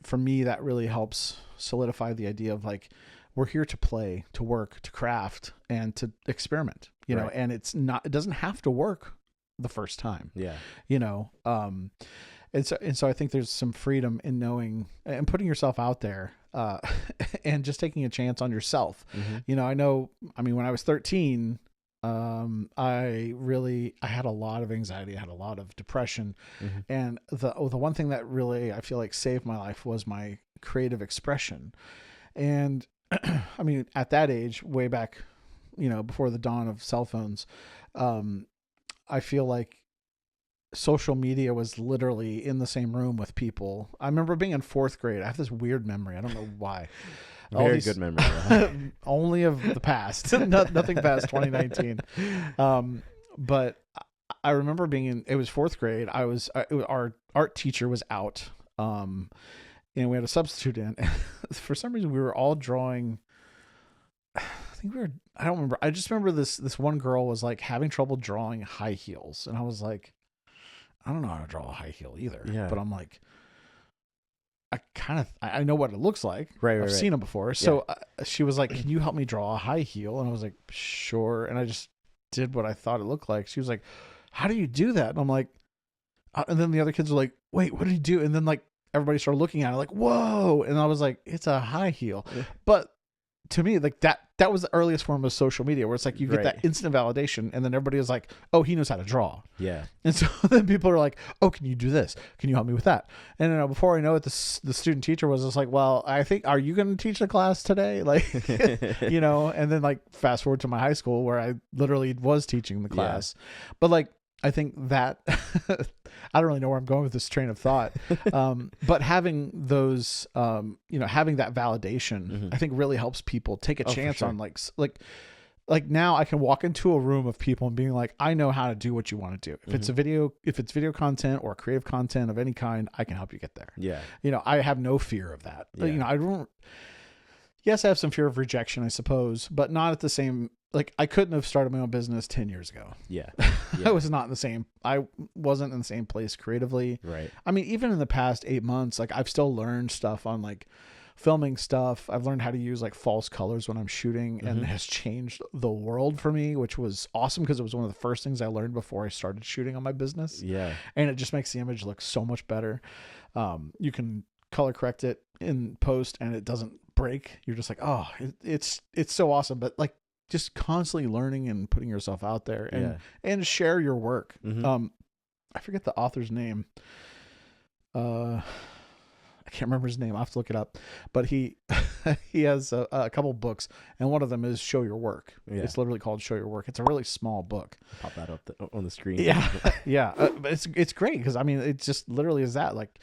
for me, that really helps solidify the idea of like, we're here to play, to work, to craft, and to experiment, you know, and it doesn't have to work the first time. Yeah. You know? And so I think there's some freedom in knowing and putting yourself out there, and just taking a chance on yourself. You know, I mean, when I was 13, I had a lot of anxiety. I had a lot of depression. And the one thing that really, I feel like, saved my life was my creative expression. And I mean, at that age, way back, you know, before the dawn of cell phones, I feel like social media was literally in the same room with people. I remember being in 4th grade. I have this weird memory. I don't know why. Very good memory. Only of the past, nothing past 2019. But I remember being it was fourth grade. Our art teacher was out. And we had a substitute in. For some reason, we were all drawing. I don't remember. I just remember this one girl was like having trouble drawing high heels. And I was like, I don't know how to draw a high heel either. Yeah. But I'm like, I know what it looks like. Right. I've seen them before. So she was like, can you help me draw a high heel? And I was like, sure. And I just did what I thought it looked like. She was like, how do you do that? And I'm like, and then the other kids were like, wait, what did you do? And then like everybody started looking at it like, whoa. And I was like, it's a high heel. Yeah. But to me, like that was the earliest form of social media where it's like you get that instant validation, and then everybody is like, oh, he knows how to draw. Yeah. And so then people are like, oh, can you do this? Can you help me with that? And before I know it, the student teacher was just like, well, I think, are you going to teach the class today? Like, and then like fast forward to my high school where I literally was teaching the class. Yeah. But like, I think that I don't really know where I'm going with this train of thought. But having those, having that validation, I think really helps people take a chance on like now I can walk into a room of people and being like, I know how to do what you want to do. If it's video content or creative content of any kind, I can help you get there. Yeah. I have no fear of that. Yeah. Yes, I have some fear of rejection, I suppose, but not at the same. Like I couldn't have started my own business 10 years ago. Yeah. I wasn't in the same place creatively. Right. I mean, even in the past 8 months, like I've still learned stuff on like filming stuff. I've learned how to use like false colors when I'm shooting, and it has changed the world for me, which was awesome because it was one of the first things I learned before I started shooting on my business. Yeah. And it just makes the image look so much better. You can color correct it in post and it doesn't break. You're just like, oh, it's so awesome. But like, just constantly learning and putting yourself out there and share your work. I forget the author's name. I can't remember his name. I have to look it up, but he has a couple books, and one of them is Show Your Work. Yeah. It's literally called Show Your Work. It's a really small book. Pop that up on the screen. Yeah. Yeah. But it's great. Because I mean, it just literally is that like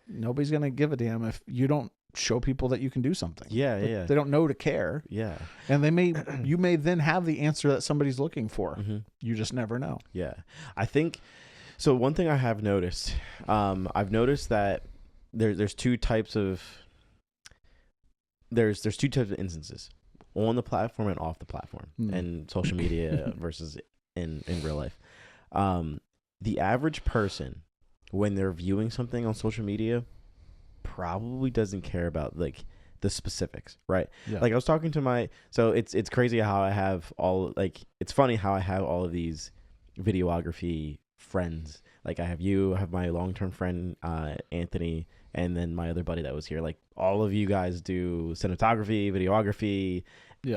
nobody's going to give a damn if you don't show people that you can do something. Yeah. Yeah. They don't know to care. Yeah. And you may then have the answer that somebody's looking for. You just never know. Yeah. I think, so one thing I have noticed, I've noticed that there's two types of instances on the platform and off the platform and social media versus in real life. The average person, when they're viewing something on social media, probably doesn't care about like the specifics, right? Yeah. Like I was talking to so it's crazy how I have it's funny how I have all of these videography friends. Like I have my long-term friend, Anthony, and then my other buddy that was here. Like all of you guys do cinematography, videography,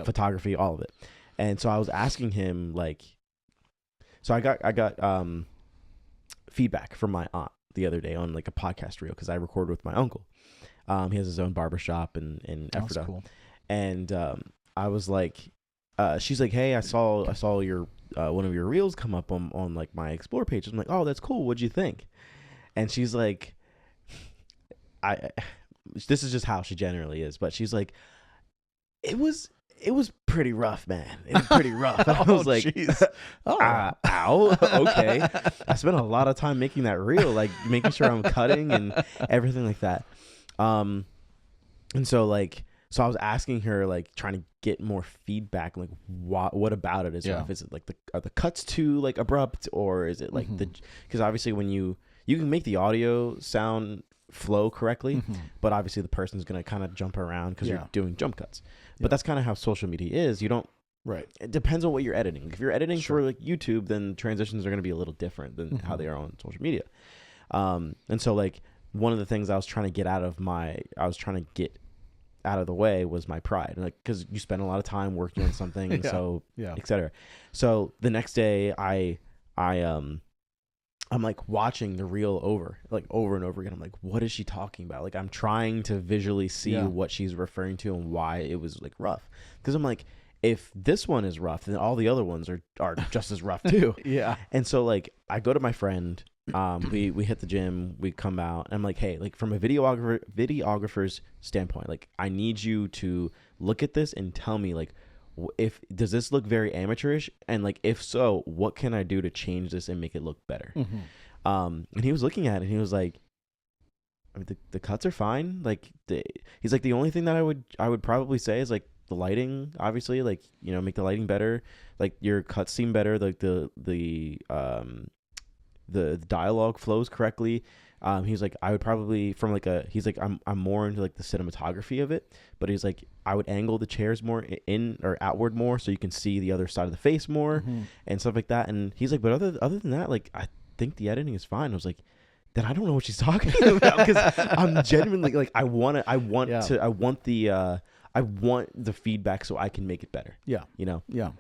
photography, all of it. And so I was asking him so I got feedback from my aunt the other day on like a podcast reel, because I record with my uncle. He has his own barbershop in Ephrata. That's cool. And I was like, she's like, hey, I saw your one of your reels come up on like my Explore page. I'm like, oh, that's cool. What'd you think? And she's like, this is just how she generally is, but she's like, it was pretty rough, man. It was pretty rough. And I was like, ow, okay. I spent a lot of time making that reel, like making sure I'm cutting and everything like that. And so I was asking her, like trying to get more feedback, like what about it is rough? Is it like are the cuts too like abrupt, or is it like because obviously when you can make the audio sound flow correctly, but obviously the person's going to kind of jump around because you're doing jump cuts. But that's kind of how social media is. You don't, it depends on what you're editing. If you're editing for like YouTube, then transitions are going to be a little different than how they are on social media. And so like one of the things I was trying to get out of the way was my pride, like because you spend a lot of time working on something, and so etc. So the next day I'm like watching the reel over and over again. I'm like, what is she talking about? Like I'm trying to visually see what she's referring to and why it was like rough. Because I'm like, if this one is rough, then all the other ones are just as rough too. Yeah. And so like I go to my friend we hit the gym, we come out, and I'm like, hey, like from a videographer's standpoint, like I need you to look at this and tell me like, if does this look very amateurish, and like if so, what can I do to change this and make it look better? And he was looking at it and he was like, I mean, the cuts are fine. Like he's like, the only thing that I would probably say is like the lighting, obviously, like, you know, make the lighting better, like your cuts seem better, like the dialogue flows correctly. He's like, I would probably he's like, I'm more into like the cinematography of it, but he's like, I would angle the chairs more in or outward more so you can see the other side of the face more and stuff like that. And he's like, but other than that, like I think the editing is fine. I was like, then I don't know what she's talking about, because I'm genuinely like, I want the feedback so I can make it better. Yeah. You know? Yeah.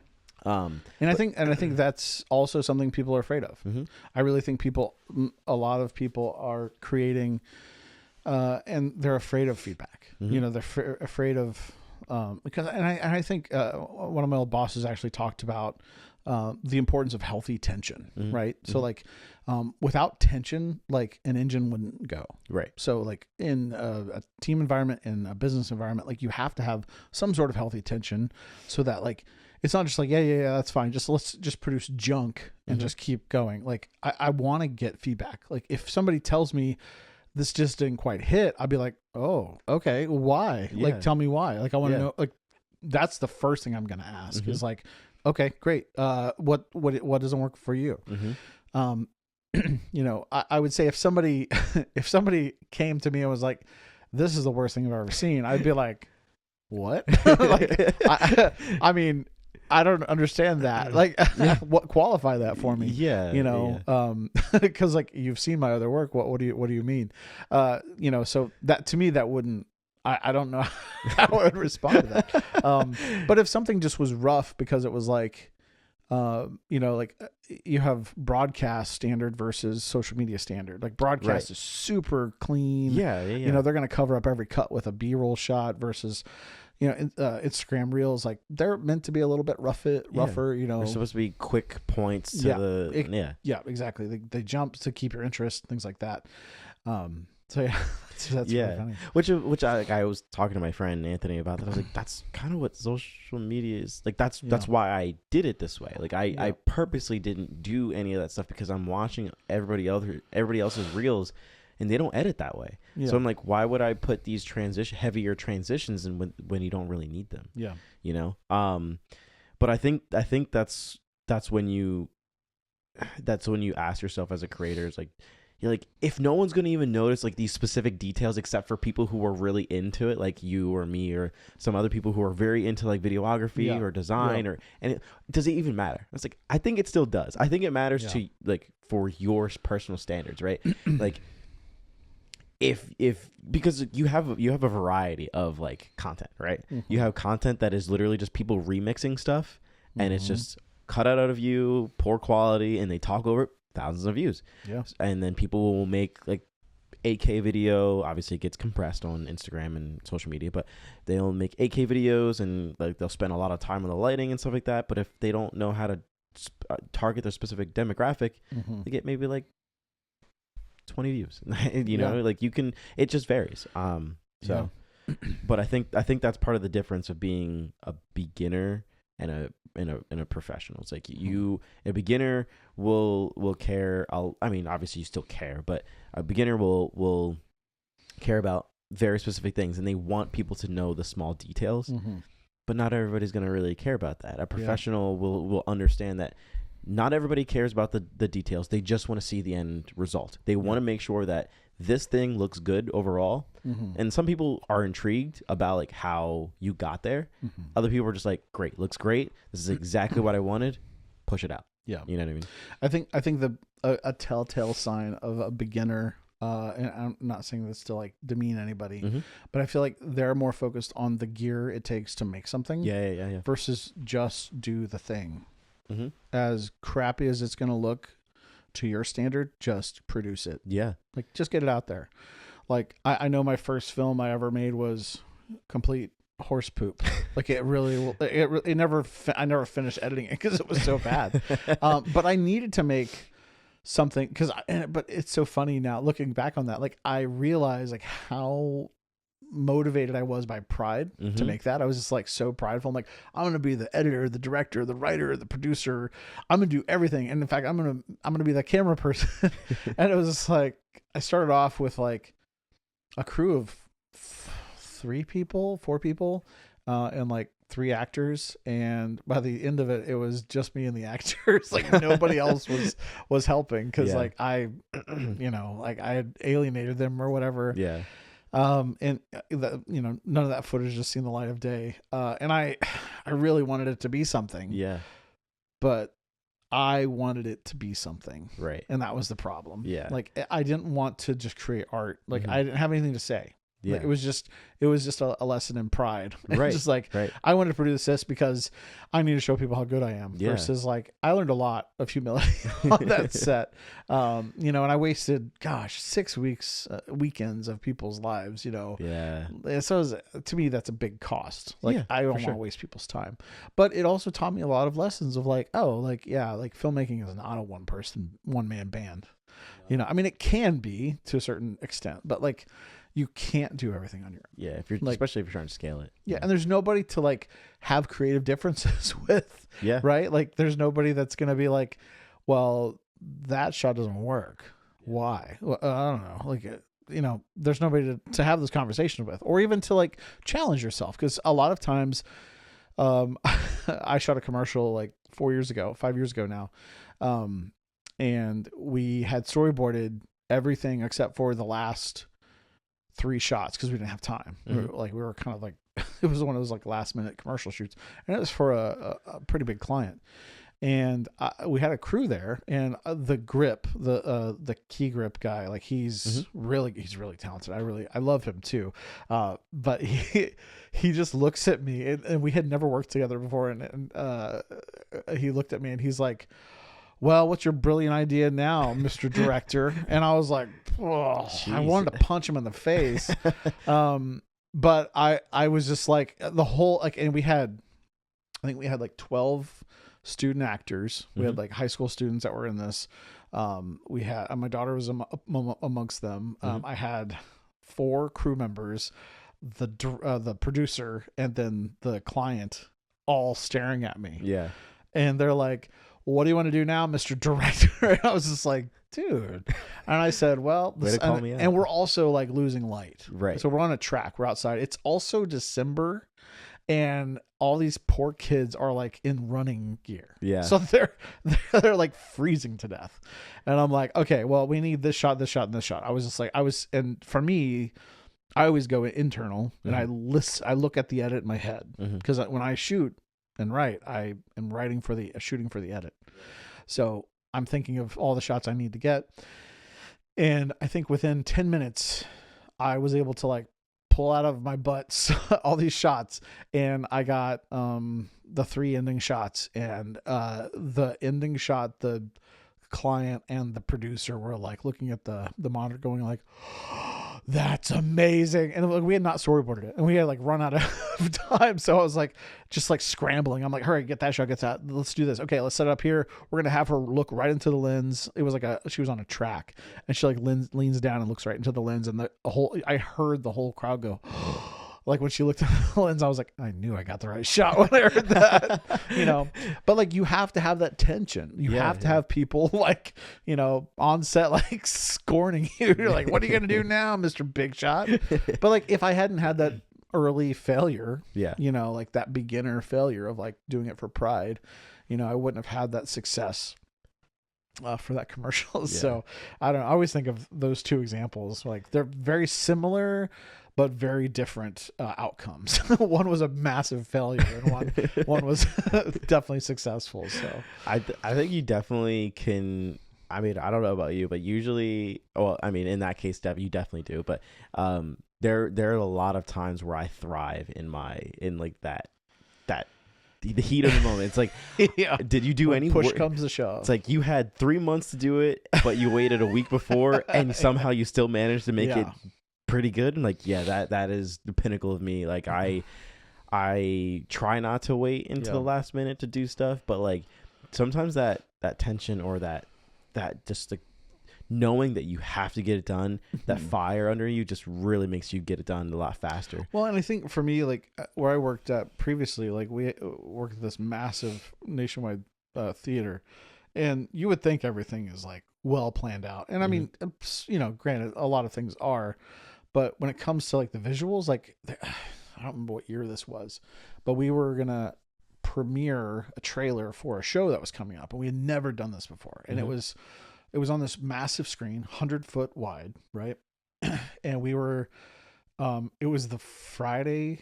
And I think that's also something people are afraid of. I really think a lot of people are creating, and they're afraid of feedback. You know, they're afraid of, because, and I think, one of my old bosses actually talked about, the importance of healthy tension, right? So like, without tension, like an engine wouldn't go. Right. So like in a team environment, in a business environment, like you have to have some sort of healthy tension so that like, it's not just like, yeah, that's fine. Let's just produce junk and just keep going. Like I want to get feedback. Like if somebody tells me this just didn't quite hit, I'll be like, oh, okay. Why? Yeah. Like, tell me why. Like I want to know, like, that's the first thing I'm going to ask is like, okay, great. What doesn't work for you? You know, I would say if somebody came to me and was like, this is the worst thing I've ever seen, I'd be like, what? Like, I mean, I don't understand that. Like, what qualify that for me? Yeah. You know, because like you've seen my other work. What do you mean? You know, so that to me, that wouldn't. I don't know how I would respond to that. But if something just was rough because it was like, you know, like you have broadcast standard versus social media standard. Like broadcast is super clean. Yeah. You know, they're going to cover up every cut with a B-roll shot versus, you know, Instagram reels, like they're meant to be a little bit rougher, you know. They're supposed to be quick points to Yeah, exactly. They jump to keep your interest, things like that. So yeah, that's really funny. Which I was talking to my friend Anthony about that. I was like, that's kind of what social media is like. That's why I did it this way. Like I purposely didn't do any of that stuff because I'm watching everybody else's reels, and they don't edit that way. So I'm like, why would I put these heavier transitions in when you don't really need them? Yeah, you know. But I think that's when you ask yourself as a creator, is like, you're like, if no one's going to even notice like these specific details except for people who are really into it, like you or me or some other people who are very into like videography or design does it even matter? It's like, I think it still does. I think it matters to like for your personal standards, right? Like if because you have a variety of like content, right? You have content that is literally just people remixing stuff and it's just cut out of you, poor quality, and they talk over it. Thousands of views. Yeah. And then people will make like 8K video. Obviously it gets compressed on Instagram and social media, but they'll make 8K videos and like they'll spend a lot of time on the lighting and stuff like that. But if they don't know how to target their specific demographic, they get maybe like 20 views. you know, like it just varies. But I think that's part of the difference of being a beginner and a professional. It's like a beginner will care. Obviously you still care, but a beginner will care about very specific things, and they want people to know the small details. But not everybody's going to really care about that. A professional will understand that not everybody cares about the details. They just want to see the end result. They want to make sure that this thing looks good overall. And some people are intrigued about like how you got there. Other people are just like, great, looks great. This is exactly what I wanted. Push it out. Yeah. You know what I mean? I think a telltale sign of a beginner, and I'm not saying this to like demean anybody, but I feel like they're more focused on the gear it takes to make something versus just do the thing. As crappy as it's going to look to your standard, just produce it. Yeah. Like just get it out there. Like I know my first film I ever made was complete horse poop. Like I never finished editing it because it was so bad. But I needed to make something, because but it's so funny now looking back on that. Like I realize like how motivated I was by pride to make that. I was just like so prideful. I'm like, I'm gonna be the editor, the director, the writer, the producer. I'm gonna do everything, and in fact, I'm gonna be the camera person. And it was just like I started off with like a crew of 4 people, and like 3 actors, and by the end of it, it was just me and the actors. Like nobody else was helping, because like I like I had alienated them or whatever. Yeah. And none of that footage has seen the light of day. And I really wanted it to be something. Yeah. But I wanted it to be something. Right. And that was the problem. Yeah. Like I didn't want to just create art. Like I didn't have anything to say. Yeah. Like, it was just a lesson in pride. Right. Just like, I wanted to produce this because I need to show people how good I am. Yeah. Versus like, I learned a lot of humility on that set. And I wasted, 6 weekends of people's lives, Yeah. So to me, that's a big cost. Like, Yeah, I don't want to waste people's time. But it also taught me a lot of lessons of like, like filmmaking is not a one man band. I mean, it can be to a certain extent, but like, you can't do everything on your own. Yeah, especially if you're trying to scale it. Yeah, and there's nobody to like have creative differences with. Yeah. Right? Like there's nobody that's going to be like, well, that shot doesn't work. Why? Well, I don't know. Like there's nobody to have this conversation with, or even to like challenge yourself, because a lot of times I shot a commercial like 5 years ago now. And we had storyboarded everything except for the last 3 shots because we didn't have time. We were kind of like, it was one of those like last minute commercial shoots, and it was for a pretty big client. And we had a crew there, and the grip, the key grip guy, like he's really talented. I love him too. But he just looks at me, and we had never worked together before. And he looked at me and he's like, well, what's your brilliant idea now, Mr. Director? And I was like, oh, I wanted to punch him in the face. But I was just like the whole, like, and I think we had like 12 student actors. We had like high school students that were in this. We had, my daughter was amongst them. I had 4 crew members, the producer, and then the client all staring at me. Yeah. And they're like, what do you want to do now, Mr. Director? And I was just like, dude. And I said, well, and we're also like losing light. Right. So we're on a track. We're outside. It's also December, and all these poor kids are like in running gear. Yeah. So they're like freezing to death. And I'm like, okay, well, we need this shot, this shot, and this shot. I was just like, and for me, I always go internal, and I look at the edit in my head, because when I shoot and write, I am shooting for the edit. So I'm thinking of all the shots I need to get. And I think within 10 minutes, I was able to like pull out of my butt all these shots. And I got the 3 ending shots. And the ending shot, the client and the producer were like looking at the monitor going like, that's amazing. And we had not storyboarded it, and we had like run out of time. So I was like, just like scrambling. I'm like, hurry, get that shot, let's do this. Okay, let's set it up here. We're going to have her look right into the lens. It was like she was on a track, and she like leans down and looks right into the lens. And I heard the whole crowd go, like when she looked at the lens, I was like, I knew I got the right shot when I heard that, but like, you have to have that tension. You have to have people like, on set, like scorning you. You're like, what are you going to do now, Mr. Big Shot? But like, if I hadn't had that early failure, like that beginner failure of like doing it for pride, I wouldn't have had that success for that commercial. So I don't know. I always think of those 2 examples. Like they're very similar, but very different outcomes. One was a massive failure, and one was definitely successful. So I think you definitely can. I mean, I don't know about you, but usually, in that case, you definitely do. But there are a lot of times where I thrive in like that the heat of the moment. It's like, did you do any push work? Comes to shove. It's like you had 3 months to do it, but you waited a week before, and somehow you still managed to make it pretty good. And like, that is the pinnacle of me. Like I try not to wait until the last minute to do stuff, but like sometimes that tension or that that just like knowing that you have to get it done, that fire under you just really makes you get it done a lot faster. Well, and I think for me, like where I worked at previously, like we worked at this massive nationwide theater, and you would think everything is like well planned out. And I mean, granted, a lot of things are, but when it comes to like the visuals, like I don't remember what year this was, but we were going to premiere a trailer for a show that was coming up, and we had never done this before. And it was on this massive screen, 100-foot wide, right? And we were, it was the Friday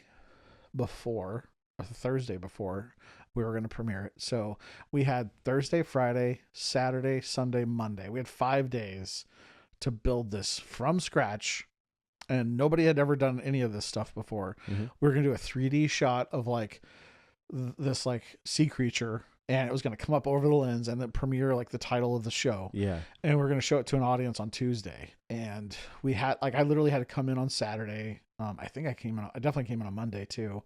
before, or the Thursday before we were going to premiere it. So we had Thursday, Friday, Saturday, Sunday, Monday. We had 5 days to build this from scratch, and nobody had ever done any of this stuff before. We were going to do a 3D shot of like this like sea creature, and it was going to come up over the lens and then premiere like the title of the show. Yeah. And we're going to show it to an audience on Tuesday. And we had like, I literally had to come in on Saturday. I think I definitely came in on Monday too,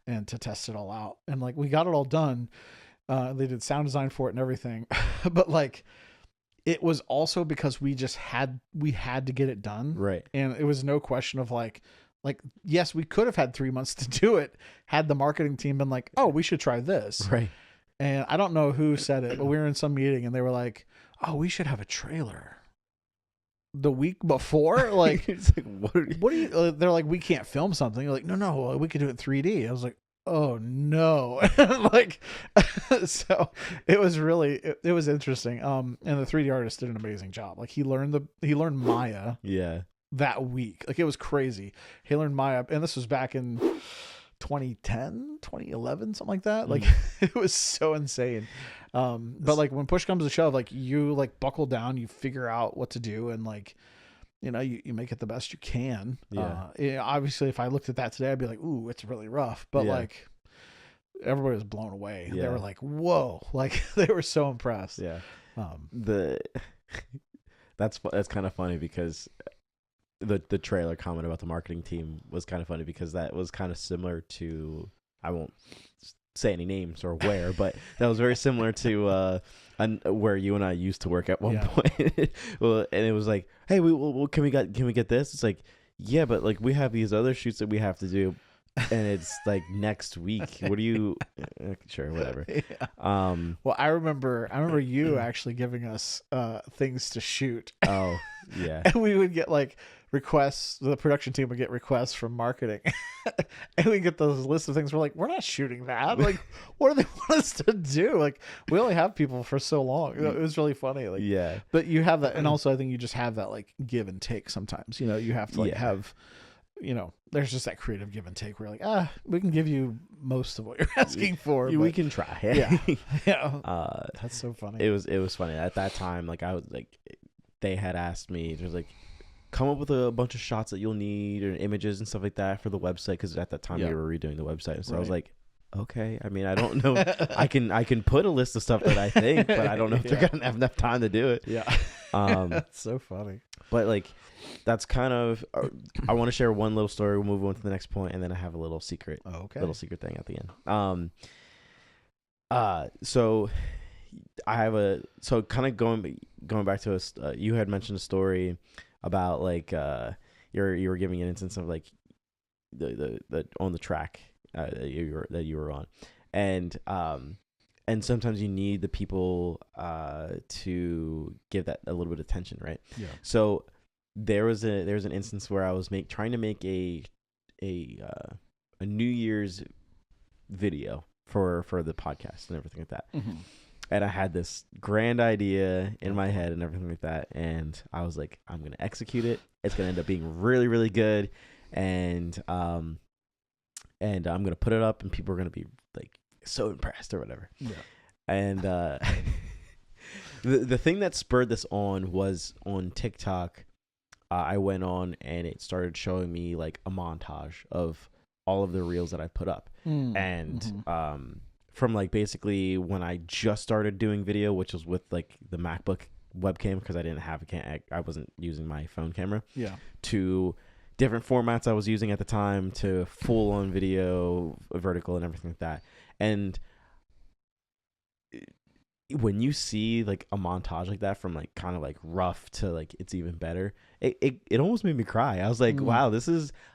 and to test it all out. And like, we got it all done. They did sound design for it and everything, but like, it was also because we had to get it done. Right. And it was no question of like, yes, we could have had 3 months to do it had the marketing team been like, oh, we should try this. Right. And I don't know who said it, but we were in some meeting and they were like, oh, we should have a trailer the week before. Like, it's like what do you, they're like, we can't film something. You're like, no, we could do it in 3D. I was like, oh no. Like, so it was really, it was interesting. And the 3D artist did an amazing job. Like he learned Maya. Yeah. That week. Like it was crazy. He learned Maya, and this was back in 2010, 2011, something like that. Like it was so insane. But like when push comes to shove, like you like buckle down, you figure out what to do, and like, you know, you make it the best you can. Yeah. Obviously if I looked at that today, I'd be like, ooh, it's really rough. But like everybody was blown away. Yeah. They were like, whoa, like they were so impressed. Yeah. That's kind of funny because the trailer comment about the marketing team was kind of funny because that was kind of similar to, I won't say any names or where, but that was very similar to where you and I used to work at one point. Well, and it was like, hey, can we get this? It's like, yeah, but like we have these other shoots that we have to do, and it's like next week. What do you? Sure, whatever. Yeah. Well, I remember you actually giving us things to shoot. Oh, yeah. And we would get like requests. The production team would get requests from marketing, and we get those lists of things. We're like, we're not shooting that. Like, what do they want us to do? Like, we only have people for so long. It was really funny. Like, yeah. But you have that, and also I think you just have that like give and take sometimes. You know, you have to like have. You know, there's just that creative give and take where you're like, we can give you most of what you're asking for. We can try. Yeah. Yeah. That's so funny. It was funny. At that time, like I was like, they had asked me, there's like, come up with a bunch of shots that you'll need or images and stuff like that for the website. Cause at that time we were redoing the website. So I was like, okay. I mean, I don't know. I can put a list of stuff that I think, but I don't know if they're going to have enough time to do it. Yeah. That's so funny. But like, that's kind of, I want to share one little story. We'll move on to the next point, and then I have a little secret, little secret thing at the end. So I have kind of going back to us. You had mentioned a story about like you were giving an instance of like the on the track that you were on, and sometimes you need the people to give that a little bit of attention, right? Yeah. So there was an instance where I was trying to make a New Year's video for the podcast and everything like that. Mm-hmm. And I had this grand idea in my head and everything like that, and I was like, I'm gonna execute it. It's gonna end up being really, really good, and I'm gonna put it up, and people are gonna be like so impressed or whatever. Yeah. And the thing that spurred this on was on TikTok. I went on and it started showing me like a montage of all of the reels that I put up. And from like basically when I just started doing video, which was with like the MacBook webcam because I didn't have I wasn't using my phone camera. Yeah. To different formats I was using at the time, to full on video, vertical and everything like that. And when you see like a montage like that from like kind of like rough to like it's even better, it almost made me cry. I was like, wow,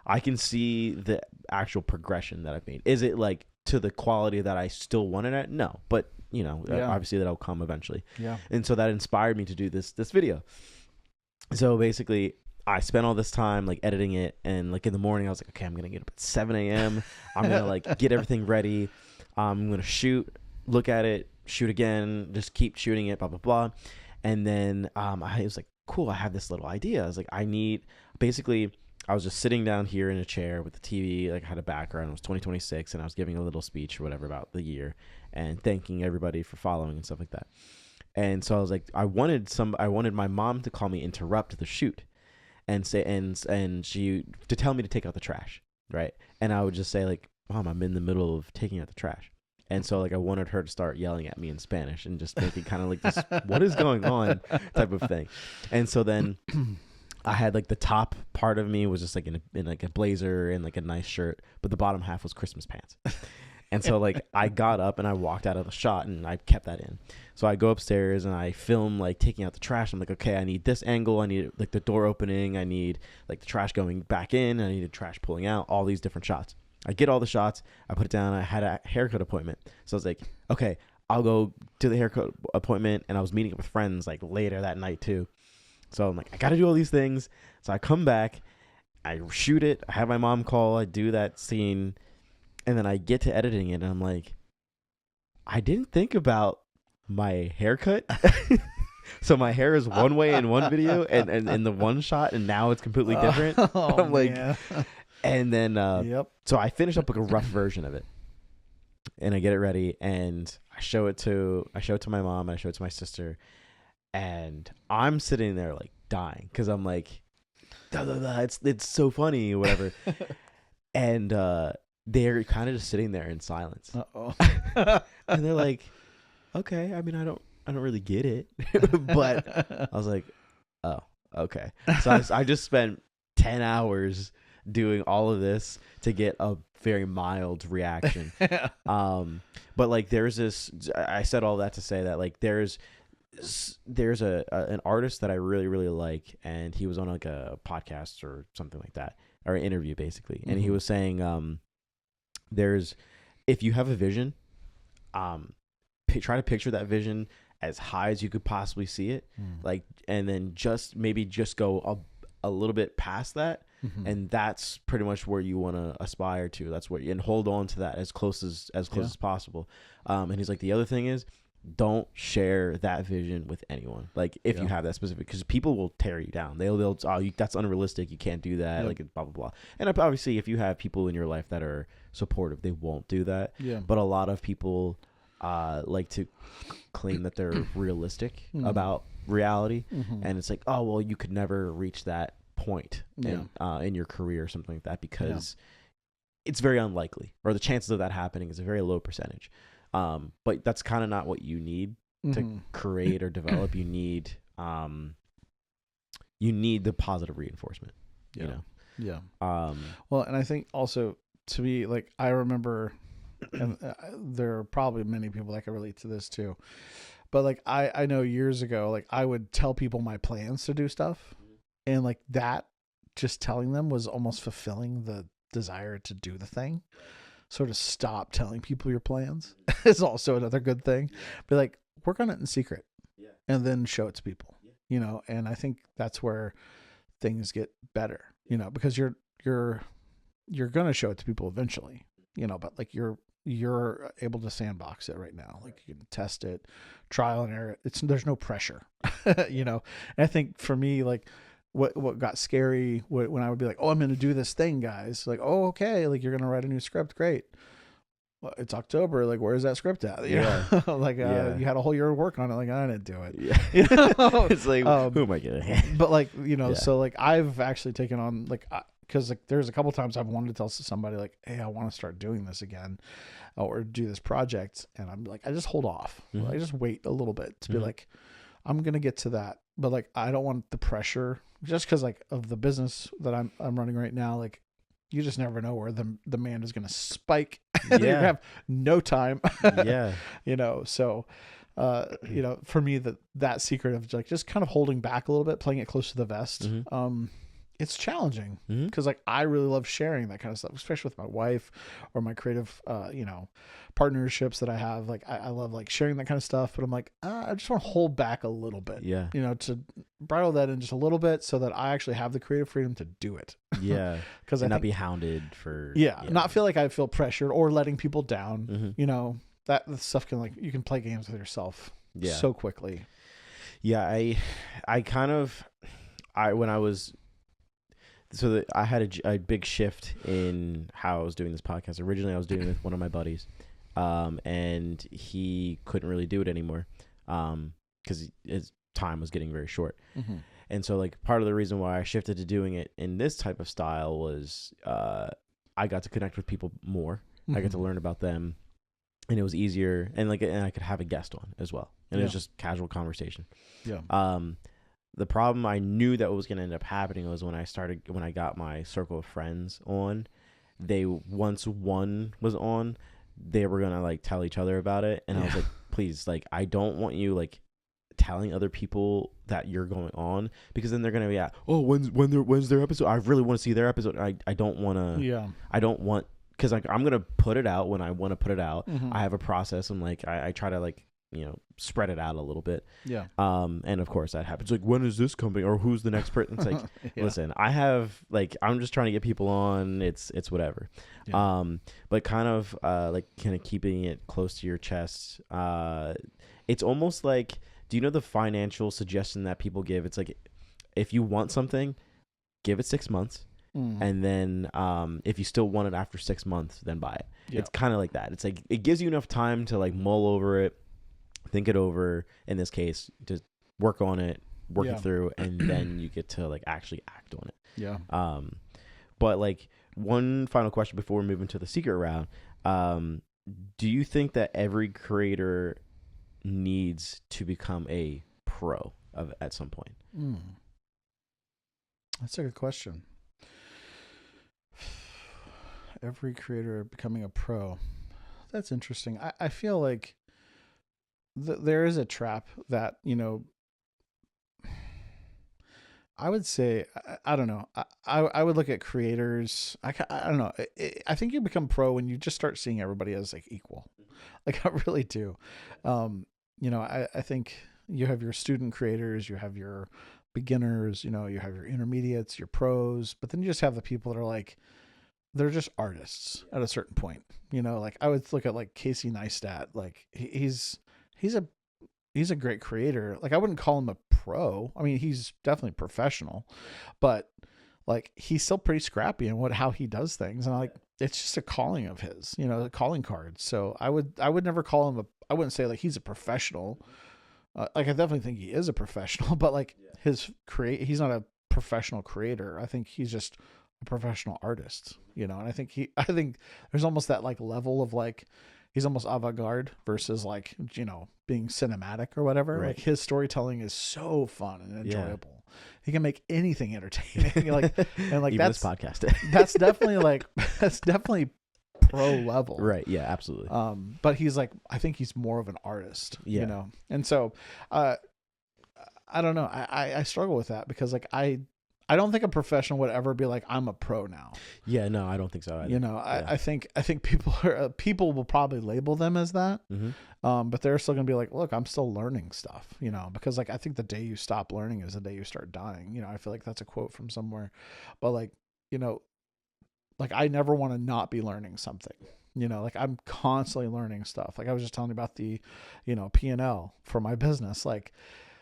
I can see the actual progression that I've made. Is it like to the quality that I still wanted it? No, but obviously that'll come eventually. Yeah. And so that inspired me to do this video. So basically I spent all this time like editing it, and like in the morning I was like, okay, I'm gonna get up at 7 a.m. I'm gonna like get everything ready. I'm gonna shoot, look at it, shoot again, just keep shooting it, blah blah blah. And then I was like, cool, I have this little idea. I was like, I was just sitting down here in a chair with the TV, like I had a background. It was 2026, and I was giving a little speech or whatever about the year and thanking everybody for following and stuff like that. And so I was like, I wanted my mom to call me, interrupt the shoot, and say and she to tell me to take out the trash, right? And I would just say like, Mom, I'm in the middle of taking out the trash. And so like I wanted her to start yelling at me in Spanish and just make it kind of like this, what is going on type of thing. And so then I had like the top part of me was just like in like a blazer and like a nice shirt, but the bottom half was Christmas pants. And so like I got up and I walked out of the shot, and I kept that in. So I go upstairs and I film like taking out the trash. I'm like, okay, I need this angle. I need like the door opening. I need like the trash going back in. I need the trash pulling out, all these different shots. I get all the shots. I put it down. I had a haircut appointment. So I was like, okay, I'll go to the haircut appointment. And I was meeting up with friends like later that night too. So I'm like, I got to do all these things. So I come back, I shoot it. I have my mom call. I do that scene. And then I get to editing it. And I'm like, I didn't think about my haircut. So my hair is one way in one video and in the one shot. And now it's completely different. I'm like, man. And then, so I finish up like a rough version of it, and I get it ready, and I show it to my mom, and I show it to my sister, and I'm sitting there like dying because I'm like, it's so funny or whatever, and they're kind of just sitting there in silence. And they're like, okay, I mean, I don't really get it, but I was like, oh, okay. So I just spent 10 hours doing all of this to get a very mild reaction. But like there's this, I said all that to say that like there's an artist that I really, really like, and he was on like a podcast or something like that, or an interview basically. And he was saying, if you have a vision, try to picture that vision as high as you could possibly see it. Like, and then just go a little bit past that. And that's pretty much where you want to aspire to. That's what, and hold on to that as close as possible. And he's like, the other thing is, don't share that vision with anyone. Like if you have that specific, because people will tear you down. They'll that's unrealistic. You can't do that. Like blah blah blah. And obviously, if you have people in your life that are supportive, they won't do that. But a lot of people like to claim that they're realistic about reality, and it's like, oh well, you could never reach that point in your career or something like that, because it's very unlikely, or the chances of that happening is a very low percentage. But that's kind of not what you need to create or develop. You need the positive reinforcement. You know. Well, and I think also to be like, I remember, and there are probably many people that can relate to this too, but like I know years ago, like I would tell people my plans to do stuff. And like that, just telling them was almost fulfilling the desire to do the thing. So to stop telling people your plans is also another good thing. Be like, work on it in secret, and then show it to people. You know, and I think that's where things get better. You know, because you're gonna show it to people eventually. You know, but like you're able to sandbox it right now. Like you can test it, trial and error. There's no pressure. You know, and I think for me, like. What got scary when I would be like, oh, I'm going to do this thing, guys. Like, oh, okay. Like, you're going to write a new script. Great. Well, it's October. Like, where's that script at? You know? Like, you had a whole year to work on it. Like, I didn't do it. You know? It's like, who am I getting? But like, you know, so like I've actually taken on like, because like there's a couple times I've wanted to tell somebody like, hey, I want to start doing this again, or do this project. And I'm like, I just hold off. I just wait a little bit to be like, I'm going to get to that. But like, I don't want the pressure just because like of the business that I'm running right now. Like, you just never know where the demand is going to spike. And you have no time. You know, so you know, for me, that secret of like just kind of holding back a little bit, playing it close to the vest. It's challenging because like I really love sharing that kind of stuff, especially with my wife or my creative, you know, partnerships that I have. Like I love like sharing that kind of stuff, but I'm like, I just want to hold back a little bit, Yeah. you know, to bridle that in just a little bit so that I actually have the creative freedom to do it. Yeah. Because I not think, be hounded for. yeah, not feel like I feel pressured or letting people down. Mhm. You know, that stuff can like, you can play games with yourself so quickly. Yeah. I kind of, when I was, so that I had a big shift in how I was doing this podcast. Originally, I was doing it with one of my buddies, and he couldn't really do it anymore because his time was getting very short. And so, like, part of the reason why I shifted to doing it in this type of style was I got to connect with people more. I got to learn about them, and it was easier. And I could have a guest on as well, and it was just casual conversation. Yeah. The problem I knew that was going to end up happening was when I got my circle of friends on, once one was on, they were going to like tell each other about it. And I was like, please, like, I don't want you like telling other people that you're going on, because then they're going to be oh, when's their episode? I really want to see their episode. I don't want to, I don't want, cause like, I'm going to put it out when I want to put it out. I have a process. And like, I try to like, you know, spread it out a little bit. Yeah. And of course that happens. Like, when is this coming, or who's the next person? It's like, listen, I'm just trying to get people on. It's whatever. Yeah. But kind of keeping it close to your chest. It's almost like, do you know the financial suggestion that people give? It's like, if you want something, give it 6 months. And then if you still want it after 6 months, then buy it. Yeah. It's kind of like that. It's like, it gives you enough time to like mull over it, think it over, in this case, just work on it, work it through, and then you get to like actually act on it. Yeah. But like, one final question before we move into the secret round. Do you think that every creator needs to become a pro at some point? That's a good question. Every creator becoming a pro. That's interesting. I feel like there is a trap that, you know, I would say, I don't know. I would look at creators. I don't know. I think you become pro when you just start seeing everybody as like equal. Like, I really do. You know, I think you have your student creators, you have your beginners, you know, you have your intermediates, your pros, but then you just have the people that are like, they're just artists at a certain point. You know, like I would look at like Casey Neistat. Like he's a great creator. Like, I wouldn't call him a pro. I mean, he's definitely professional, but like, he's still pretty scrappy in how he does things. And like, it's just a calling of his, you know, a calling card. So I would never call him I wouldn't say like he's a professional. Like, I definitely think he is a professional, but like he's not a professional creator. I think he's just a professional artist, you know? And I think there's almost that like level of like, he's almost avant-garde versus like, you know, being cinematic or whatever. Right. Like, his storytelling is so fun and enjoyable. Yeah. He can make anything entertaining. Like, and like, even this podcast. that's definitely pro level. Right. Yeah, absolutely. But he's like, I think he's more of an artist, you know? And so, I don't know. I struggle with that because like, I don't think a professional would ever be like, I'm a pro now. Yeah, no, I don't think so either. You know, I think people will probably label them as that. But they're still going to be like, look, I'm still learning stuff, you know, because like, I think the day you stop learning is the day you start dying. You know, I feel like that's a quote from somewhere, but like, you know, like, I never want to not be learning something, you know, like, I'm constantly learning stuff. Like, I was just telling you about the, you know, P&L for my business. Like,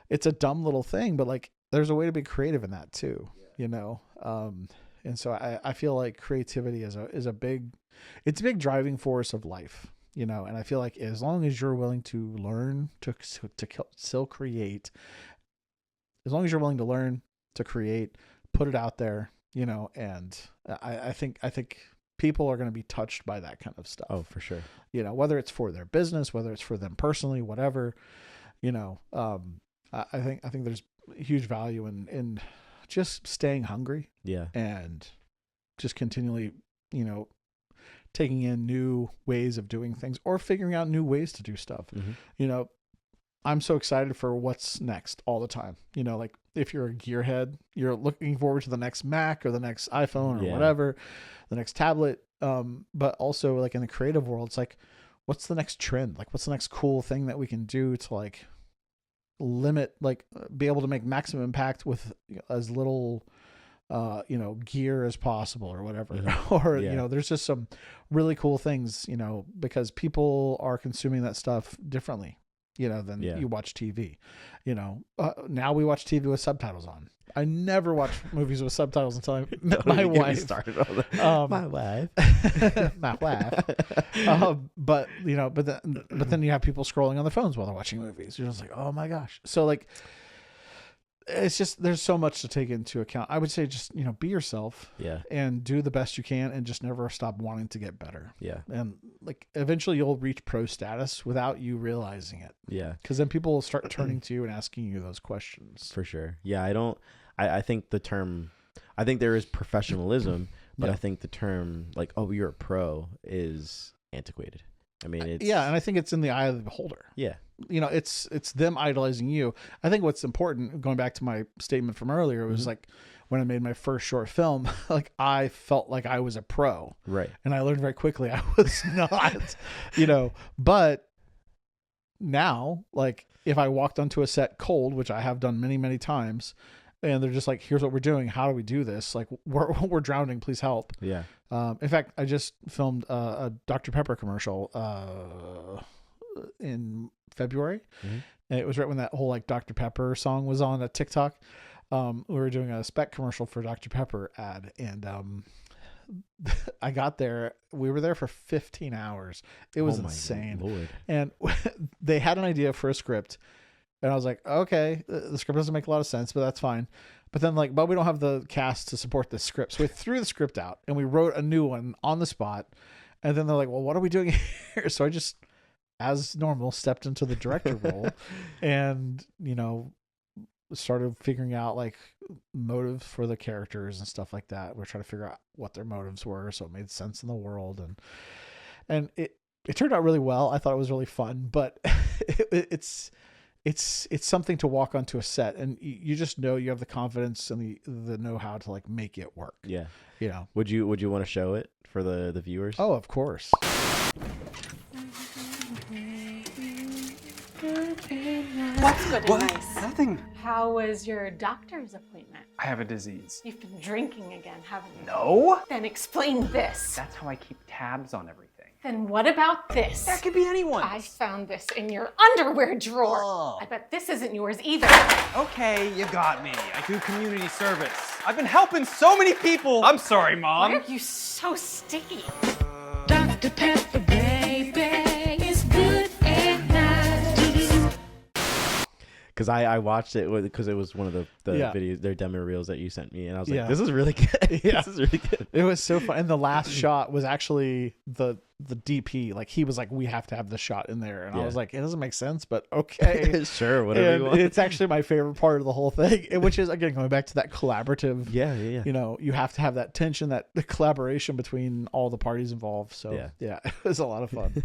it's a dumb little thing, but like, there's a way to be creative in that too, you know? And so I feel like creativity is a big driving force of life, you know? And I feel like as long as you're willing to learn to still create, as long as you're willing to learn to create, put it out there, you know, and I think people are going to be touched by that kind of stuff. Oh, for sure. You know, whether it's for their business, whether it's for them personally, whatever, you know, I think there's huge value in just staying hungry. Yeah. And just continually, you know, taking in new ways of doing things or figuring out new ways to do stuff. You know, I'm so excited for what's next all the time. You know, like if you're a gearhead, you're looking forward to the next Mac or the next iPhone or whatever, the next tablet. But also like in the creative world, it's like, what's the next trend? Like, what's the next cool thing that we can do to like limit, like be able to make maximum impact with as little, gear as possible or whatever. Or, there's just some really cool things, because people are consuming that stuff differently, than you watch TV. Now we watch TV with subtitles on. I never watch movies with subtitles until I met my wife. Started on that. My wife. My wife. But then you have people scrolling on their phones while they're watching movies. You're just like, oh my gosh. So like, it's just, there's so much to take into account. I would say just, be yourself and do the best you can and just never stop wanting to get better. Yeah. And like eventually you'll reach pro status without you realizing it. Yeah. Cause then people will start turning to you and asking you those questions. For sure. Yeah. I think I think there is professionalism, but I think the term like, oh, you're a pro is antiquated. I mean, it's... Yeah, and I think it's in the eye of the beholder. Yeah. It's them idolizing you. I think what's important, going back to my statement from earlier, was like when I made my first short film, like I felt like I was a pro. Right. And I learned very quickly I was not, but now, like if I walked onto a set cold, which I have done many, many times, and they're just like, here's what we're doing. How do we do this? Like we're drowning. Please help. Yeah. In fact, I just filmed a Dr. Pepper commercial in February. And it was right when that whole like Dr. Pepper song was on a TikTok. We were doing a spec commercial for Dr. Pepper ad. And I got there. We were there for 15 hours. It was insane. Lord. And they had an idea for a script. And I was like, okay, the script doesn't make a lot of sense, but that's fine. But then but we don't have the cast to support this script. So we threw the script out and we wrote a new one on the spot. And then they're like, well, what are we doing here? So I just, as normal, stepped into the director role and, started figuring out like motives for the characters and stuff like that. We're trying to figure out what their motives were. So it made sense in the world. And it turned out really well. I thought it was really fun, but it's something to walk onto a set and you just know you have the confidence and the know-how to like make it work. Yeah. Would you want to show it for the viewers? Oh, of course. What's good and nice? Nothing. How was your doctor's appointment? I have a disease. You've been drinking again, haven't you? No. Then explain this. That's how I keep tabs on everything. Then what about this? That could be anyone's. I found this in your underwear drawer. Oh. I bet this isn't yours either. Okay, you got me. I do community service. I've been helping so many people. I'm sorry, Mom. Why are you so sticky? Dr. Pepper, baby, is good and nice. Because I watched it because it was one of the videos, their demo reels that you sent me, and I was like, this is really good. This is really good. It was so fun. And the last shot was actually the DP. Like he was like, we have to have the shot in there. And I was like, it doesn't make sense, but okay. Sure, whatever you want. It's actually my favorite part of the whole thing, which is, again, going back to that collaborative. Yeah. You have to have that tension, that the collaboration between all the parties involved. So yeah, it was a lot of fun.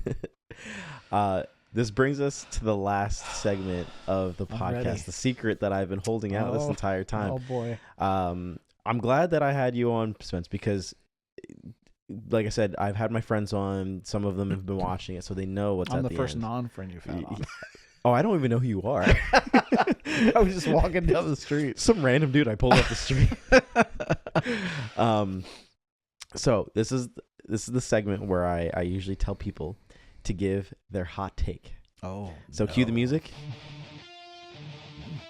This brings us to the last segment of the podcast, the secret that I've been holding out this entire time. Oh boy. I'm glad that I had you on, Spence, because like I said, I've had my friends on. Some of them have been watching it, so they know what's I'm at the the first end. non-friend you've had on. Oh, I don't even know who you are. I was just walking down the street. Some random dude I pulled up the street. So this is the segment where I usually tell people to give their hot take. Oh. So cue the music.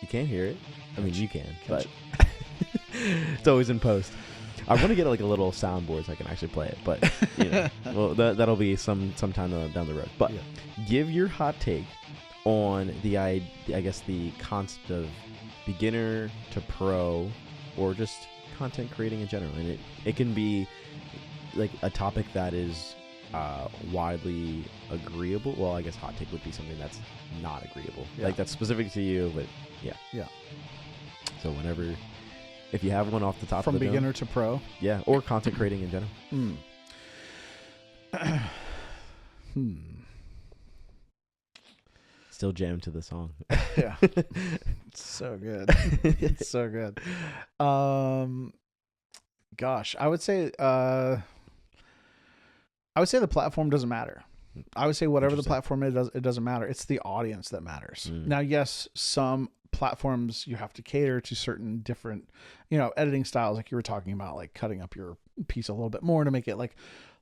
You can't hear it. I mean, you can, but it's always in post. I want to get like a little soundboard so I can actually play it, but well, that'll be sometime down the road. But give your hot take on the concept of beginner to pro, or just content creating in general, and it can be like a topic that is widely agreeable. Well, I guess hot take would be something that's not agreeable, like that's specific to you, but yeah. So whenever. If you have one off the top from of the beginner dome, to pro, or content creating in general. Still jam to the song. Yeah. It's so good. It's so good. Gosh, I would say the platform doesn't matter. I would say whatever the platform is, it doesn't matter. It's the audience that matters. Now, yes, some platforms you have to cater to certain different, editing styles, like you were talking about, like cutting up your piece a little bit more to make it like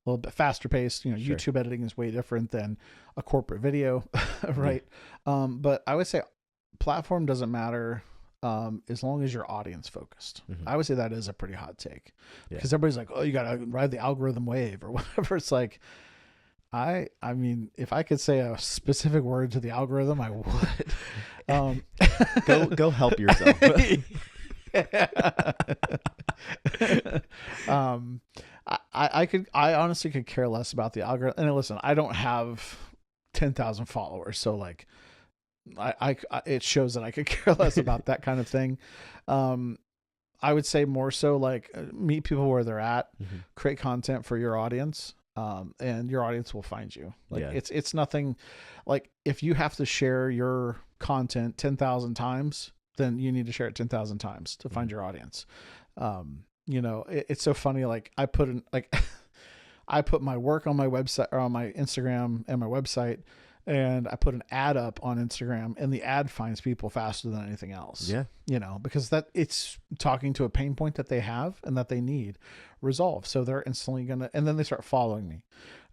a little bit faster paced. YouTube editing is way different than a corporate video, right? But I would say platform doesn't matter. As long as you're audience focused. I would say that is a pretty hot take, because everybody's like, oh, you got to ride the algorithm wave or whatever. It's like, I mean, if I could say a specific word to the algorithm, I would. Go help yourself. I honestly could care less about the algorithm. And listen, I don't have 10,000 followers, so like, it shows that I could care less about that kind of thing. I would say more so like meet people where they're at, create content for your audience, and your audience will find you. Like it's nothing like if you have to share your content 10,000 times, then you need to share it 10,000 times to find your audience. It's so funny. Like I put my work on my website or on my Instagram and my website, and I put an ad up on Instagram, and the ad finds people faster than anything else. Yeah. Because it's talking to a pain point that they have and that they need resolved. So they're instantly and then they start following me,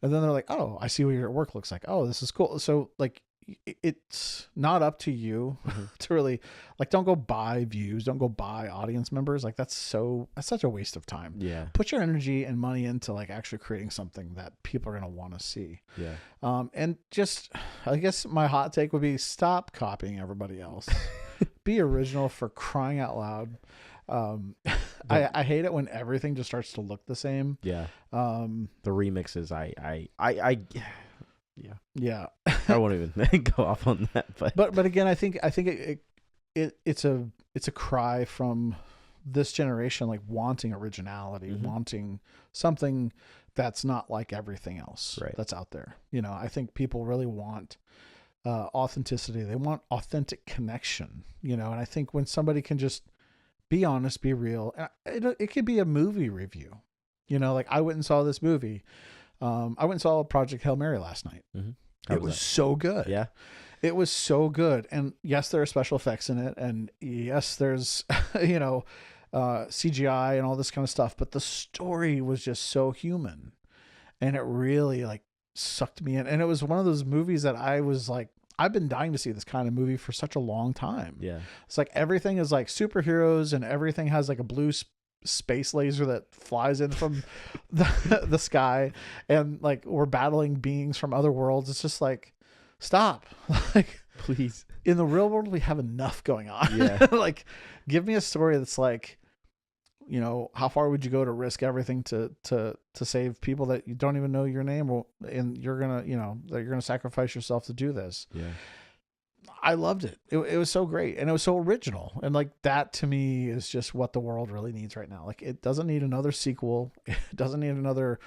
and then they're like, oh, I see what your work looks like. Oh, this is cool. So like, it's not up to you to really like, don't go buy views, don't go buy audience members. Like that's such a waste of time. Yeah. Put your energy and money into like actually creating something that people are going to want to see. Yeah. And just, I guess my hot take would be stop copying everybody else. Be original, for crying out loud. I hate it when everything just starts to look the same. Yeah. The remixes, yeah. I won't even go off on that, but again, I think it's a cry from this generation, like wanting originality, wanting something that's not like everything else that's out there. I think people really want authenticity. They want authentic connection. And I think when somebody can just be honest, be real, it could be a movie review. Like I went and saw this movie. I went and saw Project Hail Mary last night. It was so good. Yeah. It was so good. And yes, there are special effects in it. And yes, there's, CGI and all this kind of stuff. But the story was just so human. And it really like sucked me in. And it was one of those movies that I was like, I've been dying to see this kind of movie for such a long time. Yeah. It's like everything is like superheroes, and everything has like a blue space laser that flies in from the sky, and like we're battling beings from other worlds. It's just like, stop. Like, please. In the real world, we have enough going on. Yeah. Like, give me a story that's like, how far would you go to risk everything to save people that you don't even know your name, and you're gonna, that you're gonna sacrifice yourself to do this. Yeah. I loved it. It was so great, and it was so original. And like that to me is just what the world really needs right now. Like it doesn't need another sequel. It doesn't need another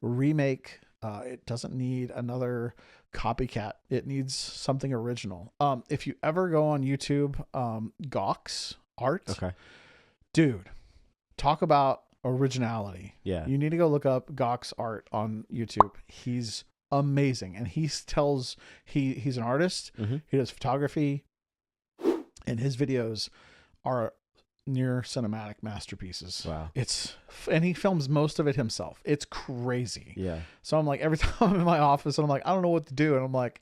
remake. It doesn't need another copycat. It needs something original. If you ever go on YouTube, Gawk's art, okay, dude, talk about originality. Yeah. You need to go look up Gawk's art on YouTube. He's amazing, and he's an artist. He does photography, and his videos are near cinematic masterpieces. Wow. And he films most of it himself. It's crazy. Yeah. So I'm like, every time I'm in my office and I'm like, I don't know what to do, and I'm like,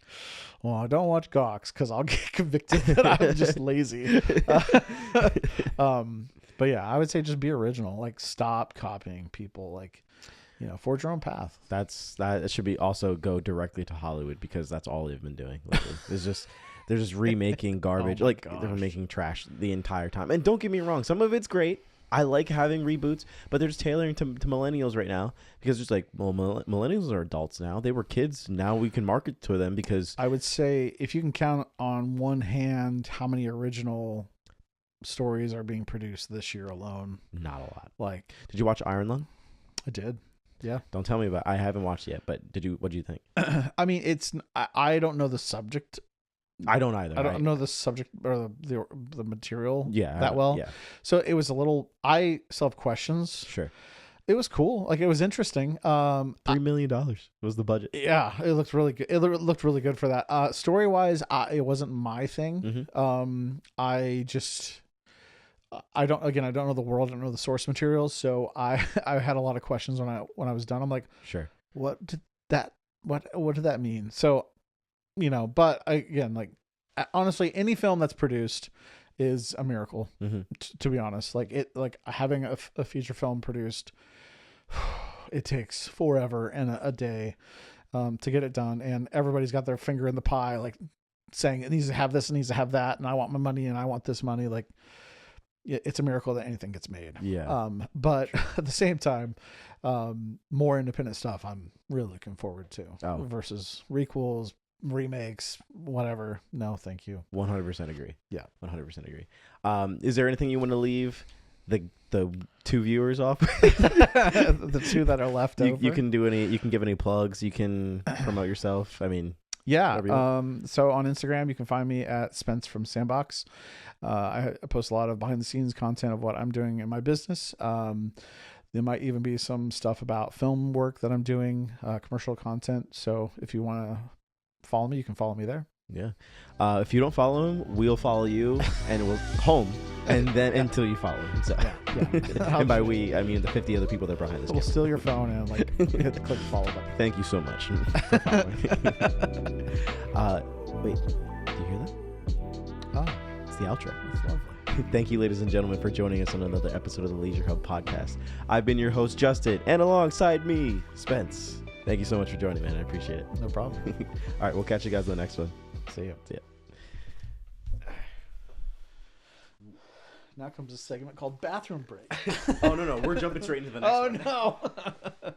well, I don't watch Gawk's because I'll get convicted that I'm just lazy. But yeah, I would say just be original. Like, stop copying people. Like, forge your own path. That should be also go directly to Hollywood, because that's all they've been doing lately. They're just remaking garbage. They're making trash the entire time. And don't get me wrong, some of it's great. I like having reboots, but they're just tailoring to millennials right now, because it's like, well, millennials are adults now. They were kids. Now we can market to them, because I would say if you can count on one hand how many original stories are being produced this year alone. Not a lot. Like, did you watch Iron Lung? I did. Yeah. Don't tell me I haven't watched it yet, but what do you think? I mean, I don't know the subject I don't either. I don't know the subject or the material Yeah, that well. yeah. So it was a little. I still have questions. Sure. It was cool. Like, it was interesting. $3 million was the budget. Yeah, it looked really good. It looked really good for that. Story wise, it wasn't my thing. I don't know the world. I don't know the source materials. So I had a lot of questions when I was done. I'm like, Sure. what did that mean? So, but again, like, honestly, any film that's produced is a miracle. To be honest, like having a feature film produced, it takes forever and a day to get it done, and everybody's got their finger in the pie, like saying it needs to have this, it needs to have that, and I want my money, and I want this money. Like, it's a miracle that anything gets made. Yeah. But at the same time, more independent stuff I'm really looking forward to versus requels, remakes, whatever. No, thank you. 100% agree. Yeah. 100% agree. Is there anything you want to leave the two viewers off? The two that are left over. You can give any plugs, you can promote yourself. I mean, yeah. So on Instagram, you can find me at Spence from Sandbox. I post a lot of behind the scenes content of what I'm doing in my business. There might even be some stuff about film work that I'm doing, commercial content. So if you want to follow me, you can follow me there. Yeah. If you don't follow him, we'll follow you, and we'll home, and then until you follow him. So, yeah. And by we, I mean the 50 other people that are behind this. We'll steal your phone and hit the click follow button. Thank you so much for following. Wait, do you hear that? Oh, It's the outro. that's lovely. Thank you, ladies and gentlemen, for joining us on another episode of the Leisure Hub Podcast. I've been your host, Justin, and alongside me, Spence. Thank you so much for joining, man. I appreciate it. No problem. All right, we'll catch you guys in the next one. See ya. See ya. Now comes a segment called Bathroom Break. Oh, no, we're jumping straight into the next one. Oh, no.